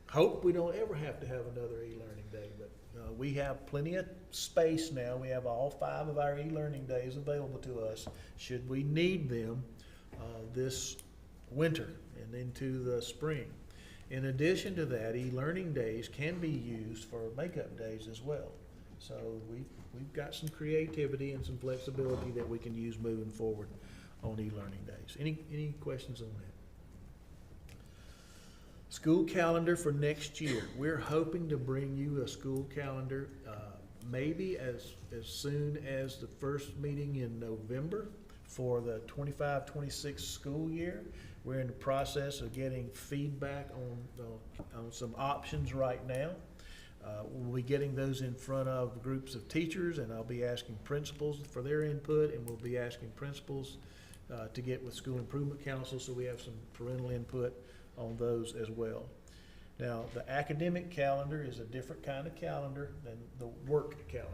hope we don't ever have to have another e-learning day, but we have plenty of space now. We have all 5 of our e-learning days available to us should we need them this winter and into the spring. In addition to that, e-learning days can be used for makeup days as well. So we've got some creativity and some flexibility that we can use moving forward on e-learning days. Any questions on that? School calendar for next year. We're hoping to bring you a school calendar maybe as soon as the first meeting in November for the 25-26 school year. We're in the process of getting feedback on some options right now. We'll be getting those in front of groups of teachers, and I'll be asking principals for their input, and we'll be asking principals to get with School Improvement Council, so we have some parental input on those as well. Now, the academic calendar is a different kind of calendar than the work calendar,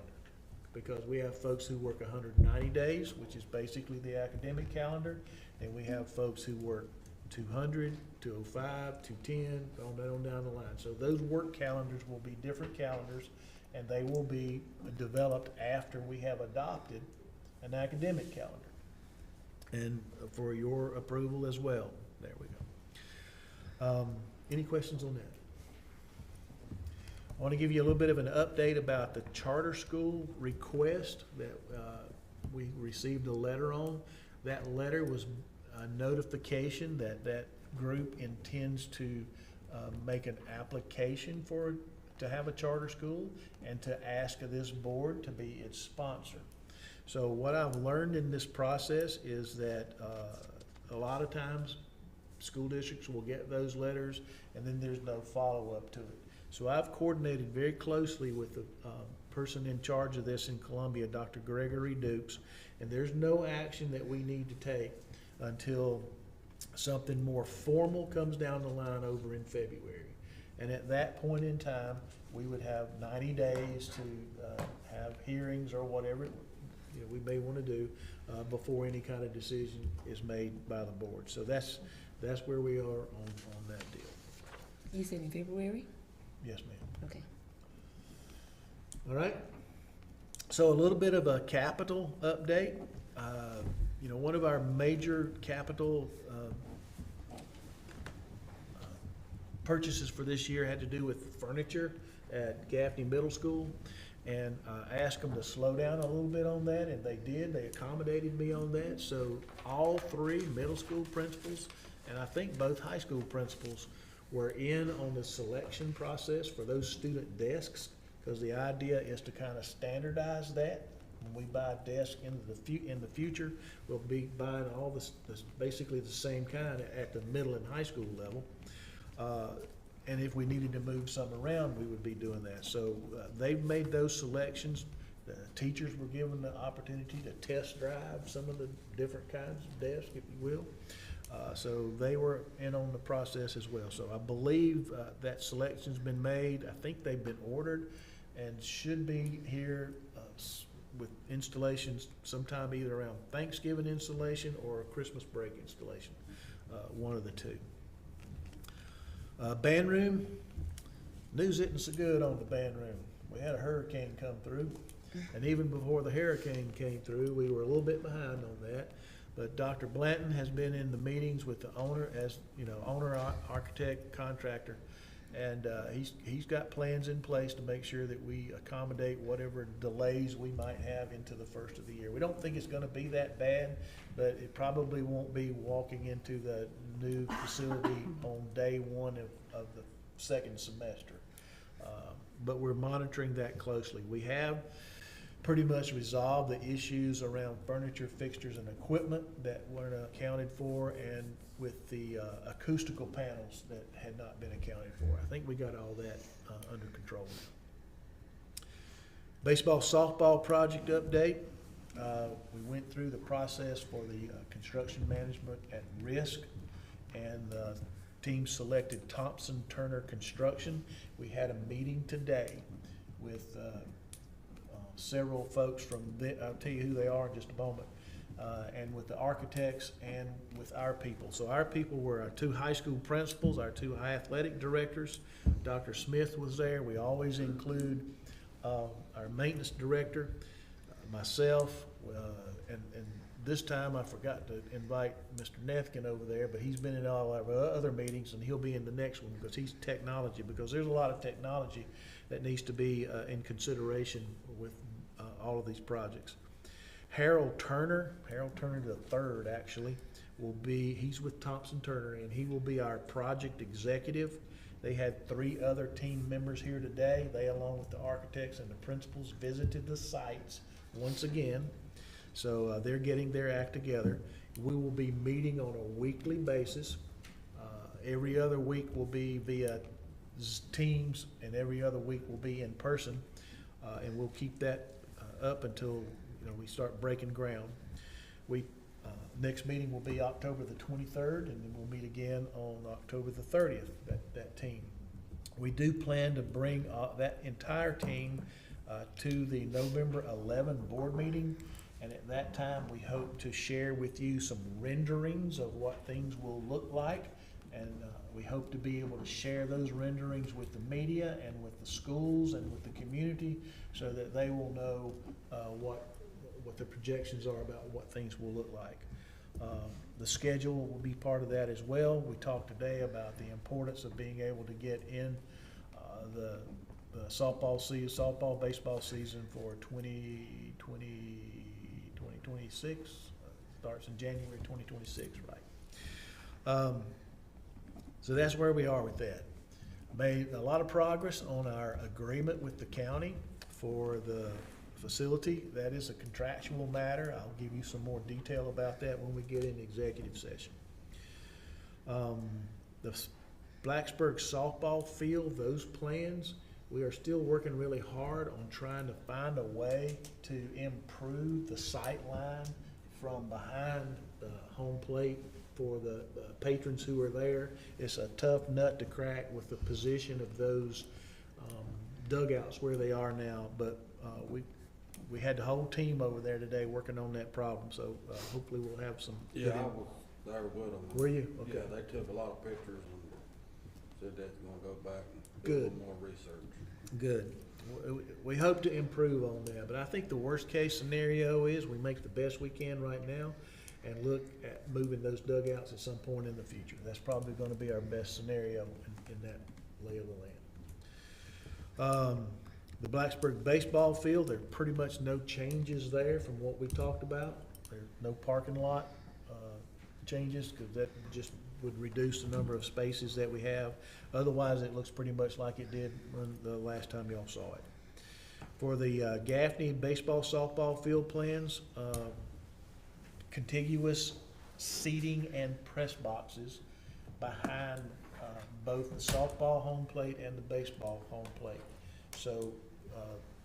because we have folks who work 190 days, which is basically the academic calendar, and we have folks who work 200, 205, 210, on down the line. So those work calendars will be different calendars, and they will be developed after we have adopted an academic calendar, and for your approval as well. There we go. Any questions on that? I want to give you a little bit of an update about the charter school request that we received a letter on. That letter was a notification that that group intends to make an application to have a charter school and to ask this board to be its sponsor. So what I've learned in this process is that a lot of times school districts will get those letters and then there's no follow-up to it. So I've coordinated very closely with the person in charge of this in Columbia, Dr. Gregory Dukes, and there's no action that we need to take until something more formal comes down the line over in February. And at that point in time, we would have 90 days to have hearings or whatever we may want to do before any kind of decision is made by the board. So that's where we are on that deal. You said in February? Yes, ma'am. Okay. All right. So a little bit of a capital update. One of our major capital purchases for this year had to do with furniture at Gaffney Middle School. And I asked them to slow down a little bit on that, and they did. They accommodated me on that. So all 3 middle school principals, and I think both high school principals, were in on the selection process for those student desks, because the idea is to kind of standardize that. When we buy desks in the future, we'll be buying all this basically the same kind at the middle and high school level. And if we needed to move some around, we would be doing that. So they've made those selections. The teachers were given the opportunity to test drive some of the different kinds of desks, if you will. So they were in on the process as well. So I believe that selection's been made. I think they've been ordered and should be here with installations sometime either around Thanksgiving installation or Christmas break installation, one of the two. Band room, news isn't so good on the band room. We had a hurricane come through, and even before the hurricane came through, we were a little bit behind on that. But Dr. Blanton has been in the meetings with the owner, as you know, owner, architect, contractor, and he's got plans in place to make sure that we accommodate whatever delays we might have into the first of the year. We don't think it's going to be that bad, but it probably won't be walking into the new facility on day 1 of the second semester. But we're monitoring that closely. We have pretty much resolved the issues around furniture, fixtures, and equipment that weren't accounted for, and with the acoustical panels that had not been accounted for. I think we got all that under control now. Baseball, softball project update. We went through the process for the construction management at risk, and team selected Thompson Turner Construction. We had a meeting today with several folks from, I'll tell you who they are in just a moment, and with the architects and with our people. So our people were our 2 high school principals, our 2 athletic directors. Dr. Smith was there. We always include our maintenance director, myself, and this time I forgot to invite Mr. Nethkin over there, but he's been in all our other meetings, and he'll be in the next one because he's technology, because there's a lot of technology that needs to be in consideration with all of these projects. Harold Turner the third actually, he's with Thompson Turner, and he will be our project executive. They had 3 other team members here today. They, along with the architects and the principals, visited the sites once again. So they're getting their act together. We will be meeting on a weekly basis. Every other week will be via Teams, and every other week will be in person. And we'll keep that up until we start breaking ground. Next meeting will be October the 23rd, and then we'll meet again on October the 30th, that team. We do plan to bring that entire team to the November 11 board meeting, and at that time we hope to share with you some renderings of what things will look like, and we hope to be able to share those renderings with the media and with the schools and with the community so that they will know what the projections are about what things will look like. The schedule will be part of that as well. We talked today about the importance of being able to get in the softball, baseball season for 2026. Starts in January 2026, right? So that's where we are with that. Made a lot of progress on our agreement with the county for the facility. That is a contractual matter. I'll give you some more detail about that when we get in executive session. The Blacksburg softball field, those plans, we are still working really hard on trying to find a way to improve the sight line from behind the home plate for the patrons who are there. It's a tough nut to crack with the position of those dugouts where they are now, but we had the whole team over there today working on that problem, so hopefully we'll have some. Yeah, I was there with them. Were you? Okay. Yeah, they took a lot of pictures and said that's gonna go back and do a Good. little more research. Good. We hope to improve on that, but I think the worst case scenario is we make the best we can right now and look at moving those dugouts at some point in the future. That's probably gonna be our best scenario in that lay of the land. The Blacksburg baseball field, there are pretty much no changes there from what we talked about. There's no parking lot changes, because that just would reduce the number of spaces that we have. Otherwise, it looks pretty much like it did when the last time y'all saw it. For the Gaffney baseball, softball field plans, contiguous seating and press boxes behind both the softball home plate and the baseball home plate. So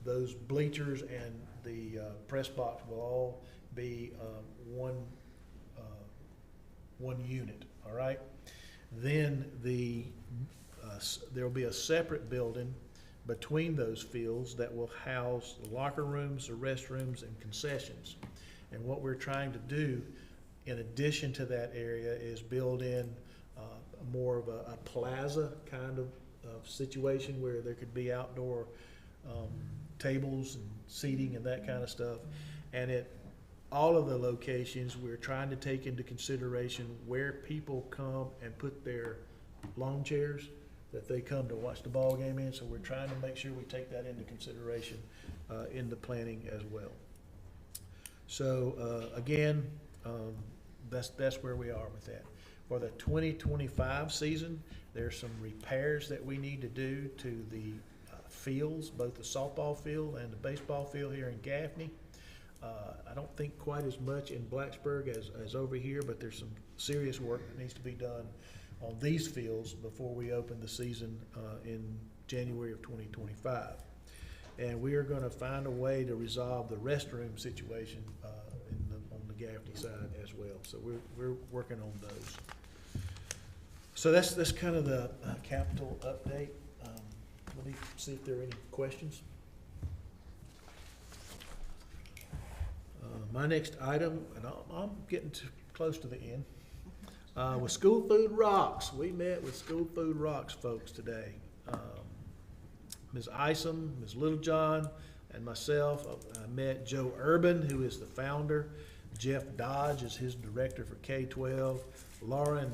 those bleachers and the press box will all be one unit, all right? Then there'll be a separate building between those fields that will house the locker rooms, the restrooms, and concessions. And what we're trying to do, in addition to that area, is build in more of a plaza kind of situation where there could be outdoor tables and seating and that kind of stuff. And at all of the locations, we're trying to take into consideration where people come and put their lawn chairs that they come to watch the ball game in. So we're trying to make sure we take that into consideration in the planning as well. So again, that's where we are with that. For the 2025 season, there's some repairs that we need to do to the fields, both the softball field and the baseball field here in Gaffney. I don't think quite as much in Blacksburg as over here, but there's some serious work that needs to be done on these fields before we open the season in January of 2025. And we are going to find a way to resolve the restroom situation on the Gaffney side as well. So we're working on those. So that's kind of the capital update. Let me see if there are any questions. My next item, and I'm getting close to the end, was School Food Rocks. We met with School Food Rocks folks today. Ms. Isom, Ms. Littlejohn, and myself. I met Joe Urban, who is the founder. Jeff Dodge is his director for K-12. Lauren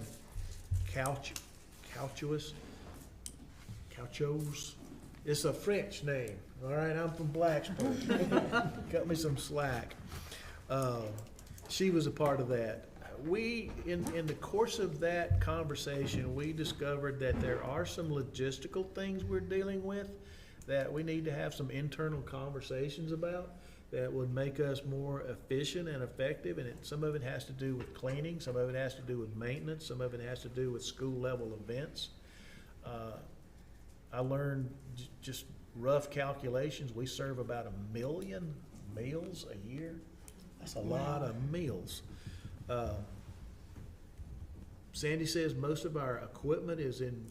Couchos. It's a French name. All right, I'm from Blacksburg. Cut me some slack. She was a part of that. We, in the course of that conversation, we discovered that there are some logistical things we're dealing with that we need to have some internal conversations about that would make us more efficient and effective. And some of it has to do with cleaning, some of it has to do with maintenance, some of it has to do with school level events. I learned just rough calculations. We serve about 1 million meals a year. That's a lot of meals. Sandy says most of our equipment is in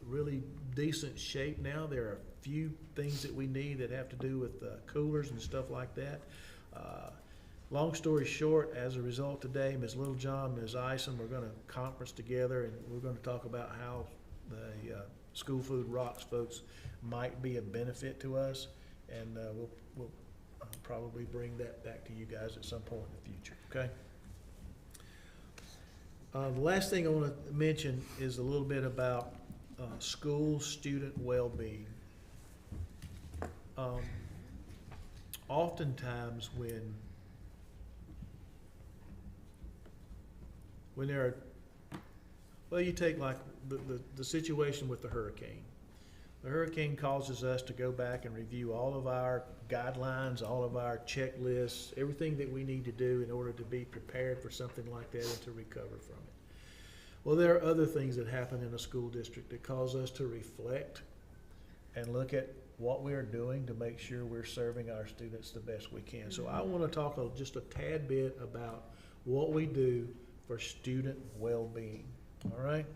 really decent shape now. There are a few things that we need that have to do with coolers and stuff like that. Long story short, as a result today, Ms. Littlejohn, Ms. Isom are going to conference together, and we're going to talk about how the School Food Rocks folks might be a benefit to us, and we'll probably bring that back to you guys at some point in the future, okay? The last thing I want to mention is a little bit about school student well-being. Oftentimes when there are, well, you take like the situation with the hurricane. The hurricane causes us to go back and review all of our guidelines, all of our checklists, everything that we need to do in order to be prepared for something like that and to recover from it. Well, there are other things that happen in a school district that cause us to reflect and look at what we are doing to make sure we're serving our students the best we can. So I want to talk just a tad bit about what we do for student well-being, all right?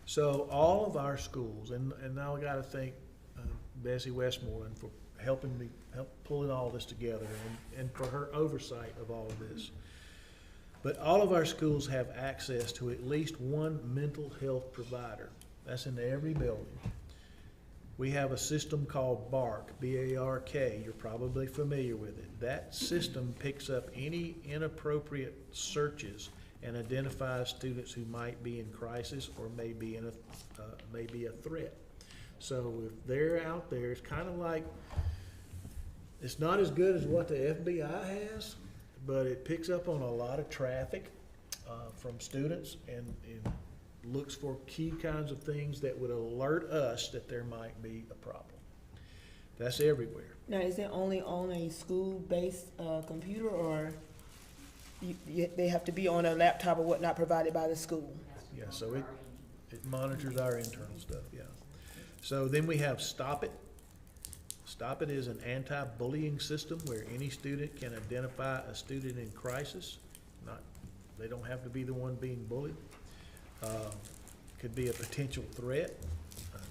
So all of our schools, and now I got to thank Bessie Westmoreland for help pulling all this together and for her oversight of all of this. But all of our schools have access to at least one mental health provider. That's in every building. We have a system called BARK, B-A-R-K. You're probably familiar with it. That system picks up any inappropriate searches and identifies students who might be in crisis or may be a threat. So if they're out there, it's kind of like, it's not as good as what the FBI has, but it picks up on a lot of traffic from students and looks for key kinds of things that would alert us that there might be a problem. That's everywhere. Now, is it only on a school-based computer, or they have to be on a laptop or whatnot provided by the school? Yeah, so it monitors our internal stuff, yeah. So then we have Stop It. Stop It is an anti-bullying system where any student can identify a student in crisis. They don't have to be the one being bullied. Could be a potential threat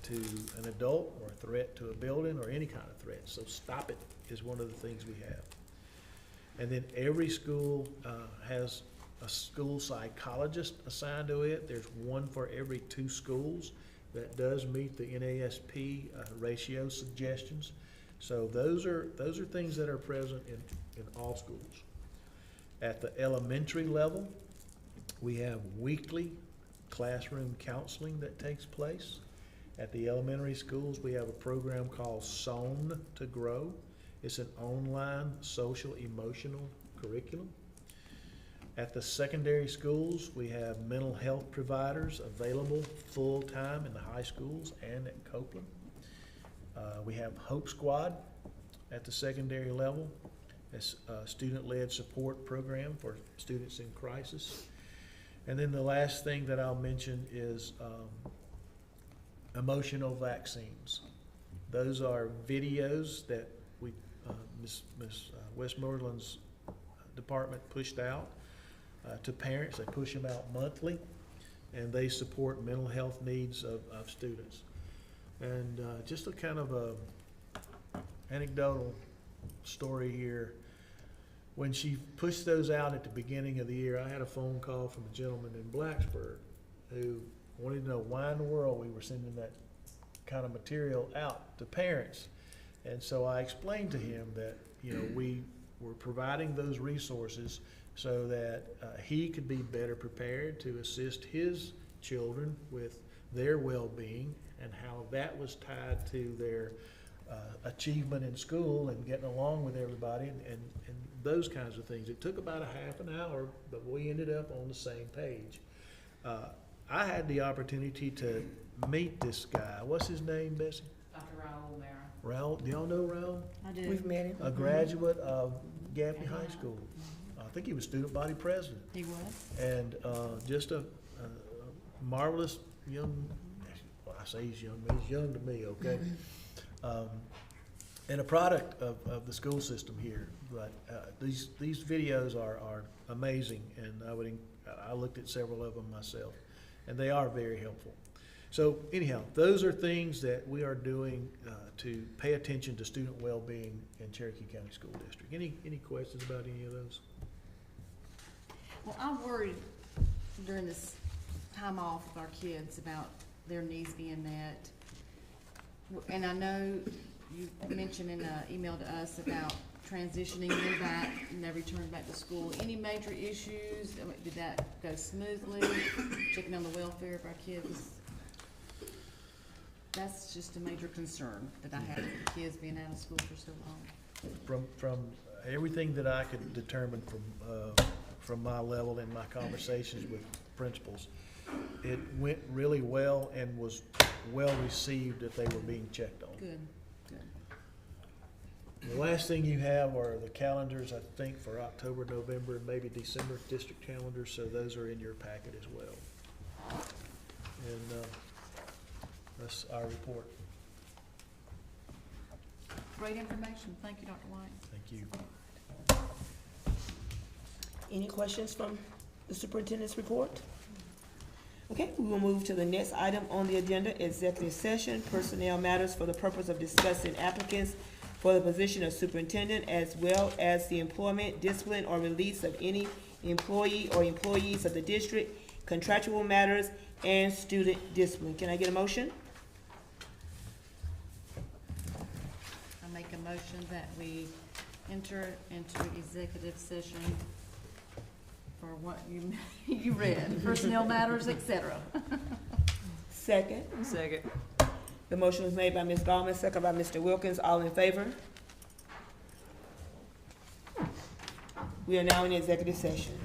to an adult or a threat to a building or any kind of threat. So Stop It is one of the things we have. And then every school has a school psychologist assigned to it. There's one for every 2 schools that does meet the NASP ratio suggestions. So those are things that are present in all schools. At the elementary level, we have weekly classroom counseling that takes place. At the elementary schools, we have a program called Sown to Grow. It's an online social emotional curriculum. At the secondary schools, we have mental health providers available full-time in the high schools and at Copeland. We have Hope Squad at the secondary level. It's a student-led support program for students in crisis. And then the last thing that I'll mention is emotional vaccines. Those are videos that Ms. Westmoreland's department pushed out to parents. They push them out monthly. and they support mental health needs of students. And just a kind of a anecdotal story here. When she pushed those out at the beginning of the year, I had a phone call from a gentleman in Blacksburg who wanted to know why in the world we were sending that kind of material out to parents. And so I explained to him that, you know, we were providing those resources so that he could be better prepared to assist his children with their well-being, and how that was tied to their achievement in school and getting along with everybody, and those kinds of things. It took about a half an hour, but we ended up on the same page. I had the opportunity to meet this guy. What's his name, Bessie? Dr. Raul Mara. Raul. Do y'all know Raul? I do. We've met him. A graduate of Gaffney High School. I think he was student body president. He was. And just a marvelous young, well, I say he's young, but he's young to me, okay? And a product of the school system here. But these videos are amazing, and I looked at several of them myself, and they are very helpful. So anyhow, those are things that we are doing to pay attention to student well-being in Cherokee County School District. Any questions about any of those? Well, I'm worried during this time off with our kids about their needs being met. And I know you mentioned in an email to us about transitioning them back and they return back to school. Any major issues? Did that go smoothly? Checking on the welfare of our kids? That's just a major concern that I have with the kids being out of school for so long. From everything that I could determine from my level in my conversations with principals, it went really well and was well received that they were being checked on. Good. The last thing you have are the calendars, I think, for October, November, and maybe December district calendars, so those are in your packet as well. And that's our report. Great information. Thank you, Dr. White. Thank you. Any questions from the superintendent's report? Okay, we will move to the next item on the agenda, executive session, personnel matters for the purpose of discussing applicants for the position of superintendent, as well as the employment, discipline, or release of any employee or employees of the district, contractual matters, and student discipline. Can I get a motion? I make a motion that we enter into executive session for what you read, personnel matters, etc. Second. Second. The motion was made by Ms. Gallman, second by Mr. Wilkins. All in favor? We are now in executive session.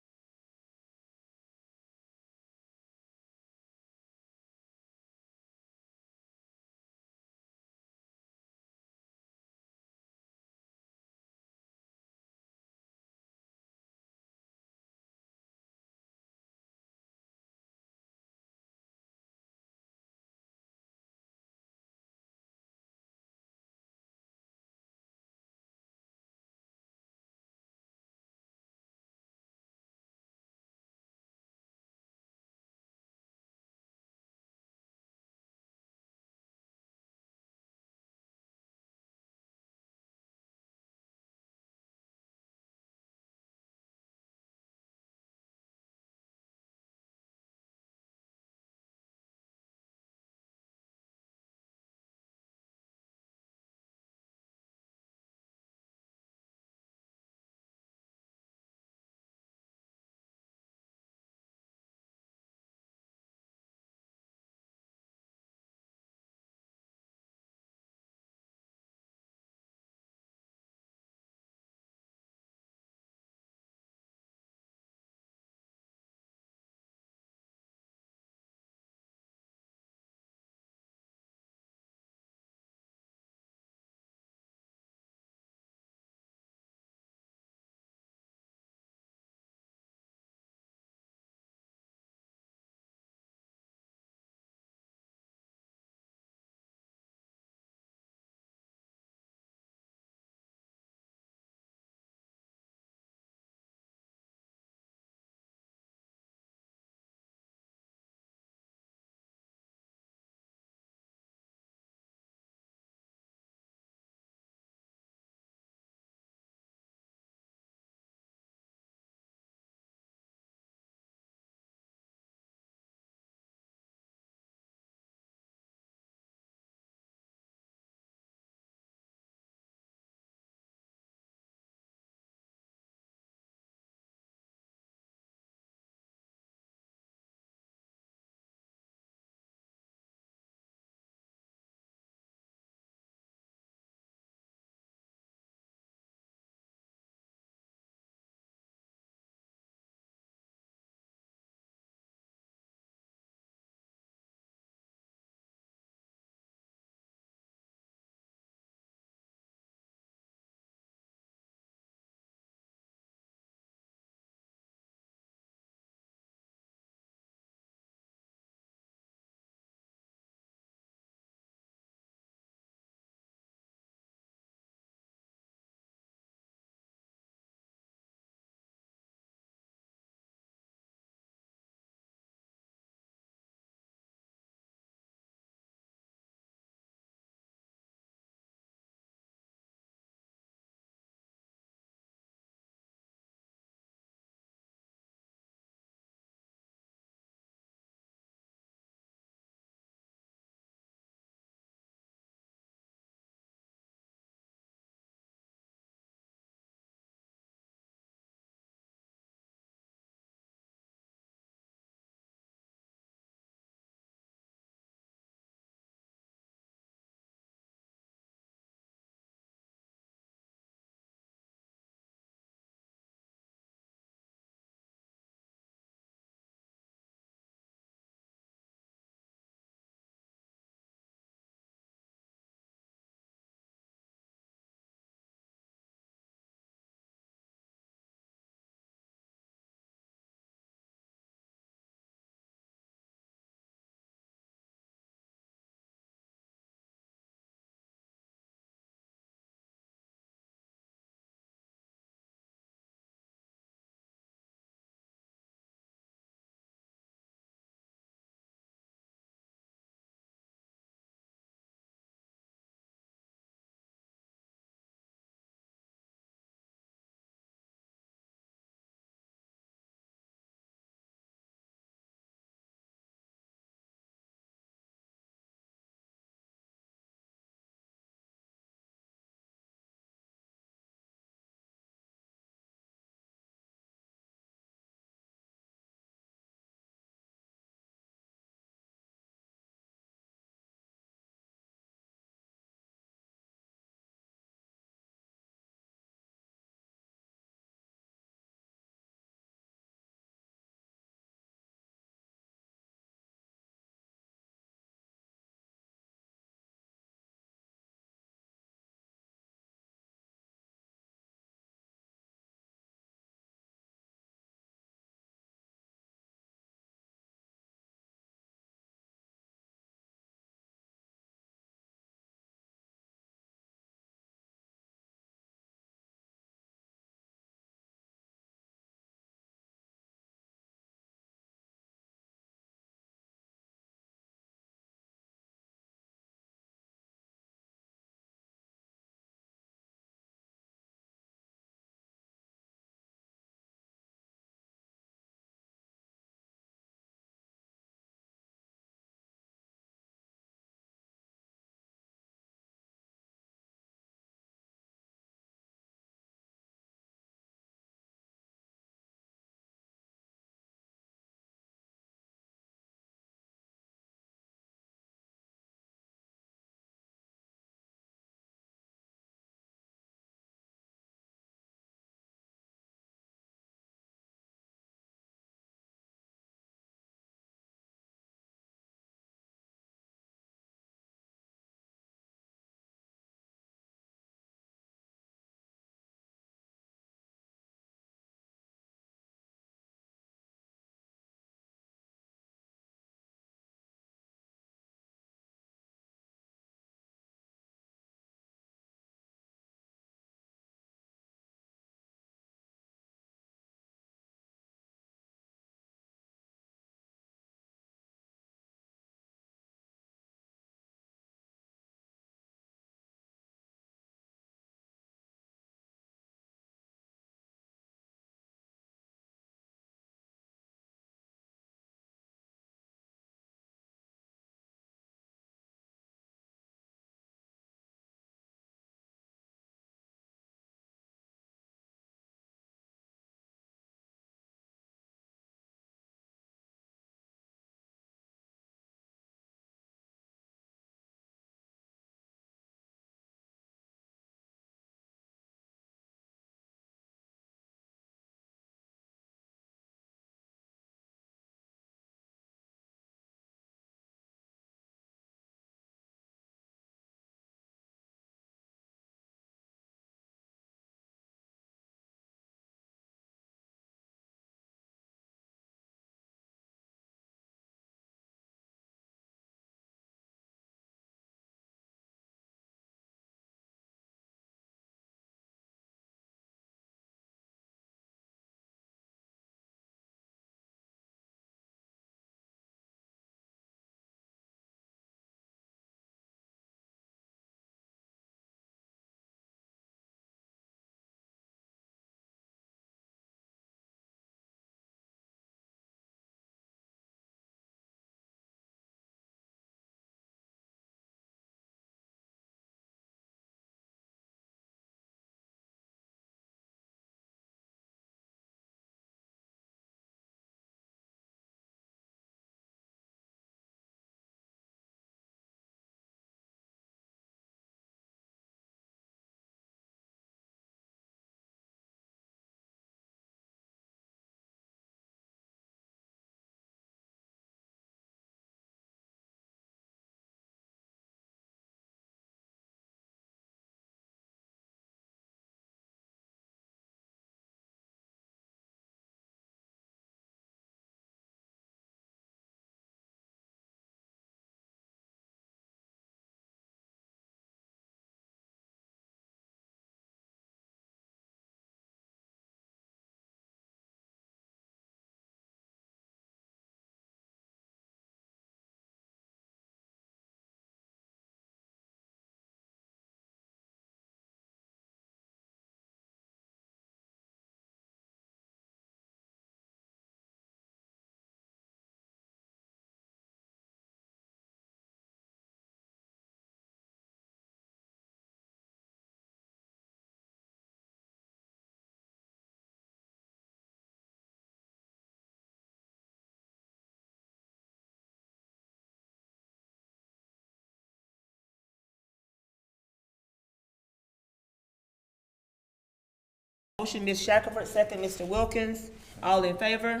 Motion, Ms. Shackelford, second, Mr. Wilkins. All in favor?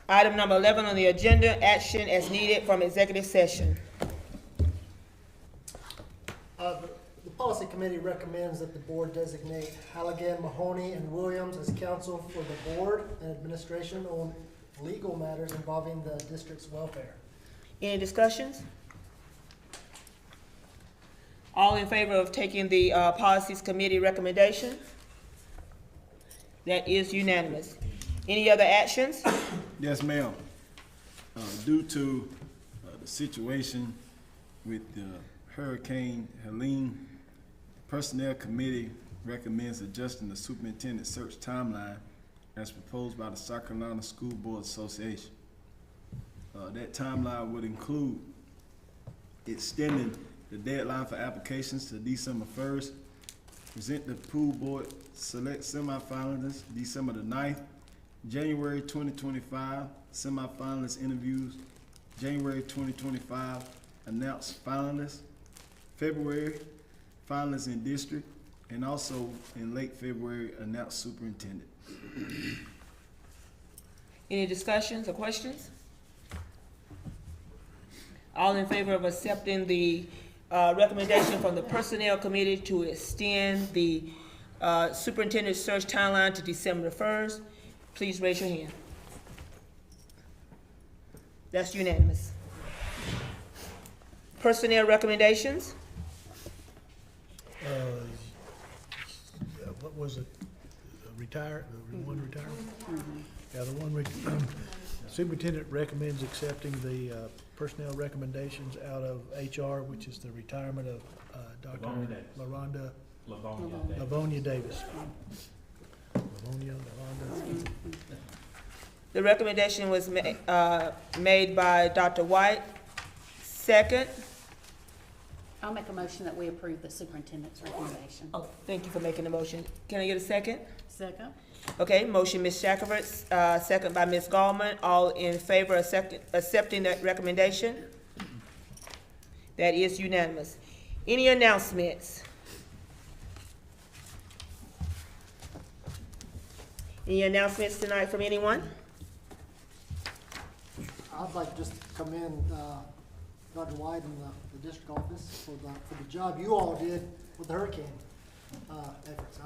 Item number 11 on the agenda, action as needed from executive session. The policy committee recommends that the board designate Halligan, Mahoney, and Williams as counsel for the board and administration on legal matters involving the district's welfare. Any discussions? All in favor of taking the policies committee recommendation? That is unanimous. Any other actions? Yes, ma'am. Due to the situation with Hurricane Helene, the Personnel Committee recommends adjusting the superintendent search timeline as proposed by the South Carolina School Board Association. That timeline would include extending the deadline for applications to December 1st, present the pool board select semifinalists December the 9th, January 2025, semifinalist interviews, January 2025, announce finalists, February, finalists in district, and also in late February, announce superintendent. Any discussions or questions? All in favor of accepting the recommendation from the Personnel Committee to extend the superintendent search timeline to December the 1st, please raise your hand. That's unanimous. Personnel recommendations? What was it? Retired, the one retired? Yeah, the one, superintendent recommends accepting the personnel recommendations out of HR, which is the retirement of Dr. Lavonia Davis. The recommendation was made by Dr. White. Second. I'll make a motion that we approve the superintendent's recommendation. Oh, thank you for making the motion. Can I get a second? Second. Okay, motion, Ms. Shackelford, second by Ms. Gallman. All in favor of accepting that recommendation? That is unanimous. Any announcements? Any announcements tonight from anyone? I'd like just to commend Dr. White and the district office for the job you all did with the hurricane efforts.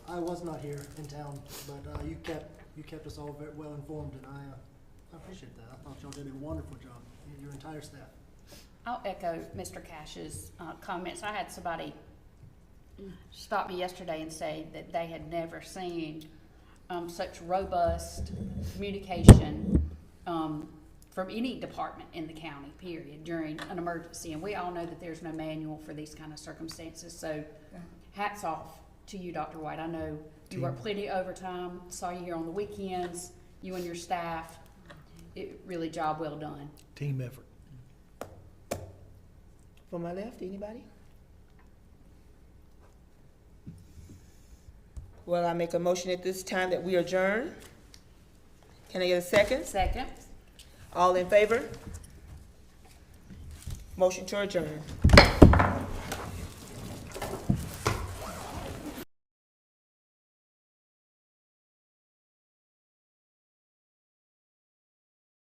I was not here in town, but you kept us all very well informed, and I appreciate that. I thought y'all did a wonderful job, your entire staff. I'll echo Mr. Cash's comments. I had somebody stop me yesterday and say that they had never seen such robust communication from any department in the county, period, during an emergency. And we all know that there's no manual for these kind of circumstances. So hats off to you, Dr. White. I know you work plenty of overtime. Saw you here on the weekends, you and your staff. Really job well done. Team effort. From my left, anybody? Well, I make a motion at this time that we adjourn. Can I get a second? Second. All in favor? Motion to adjourn.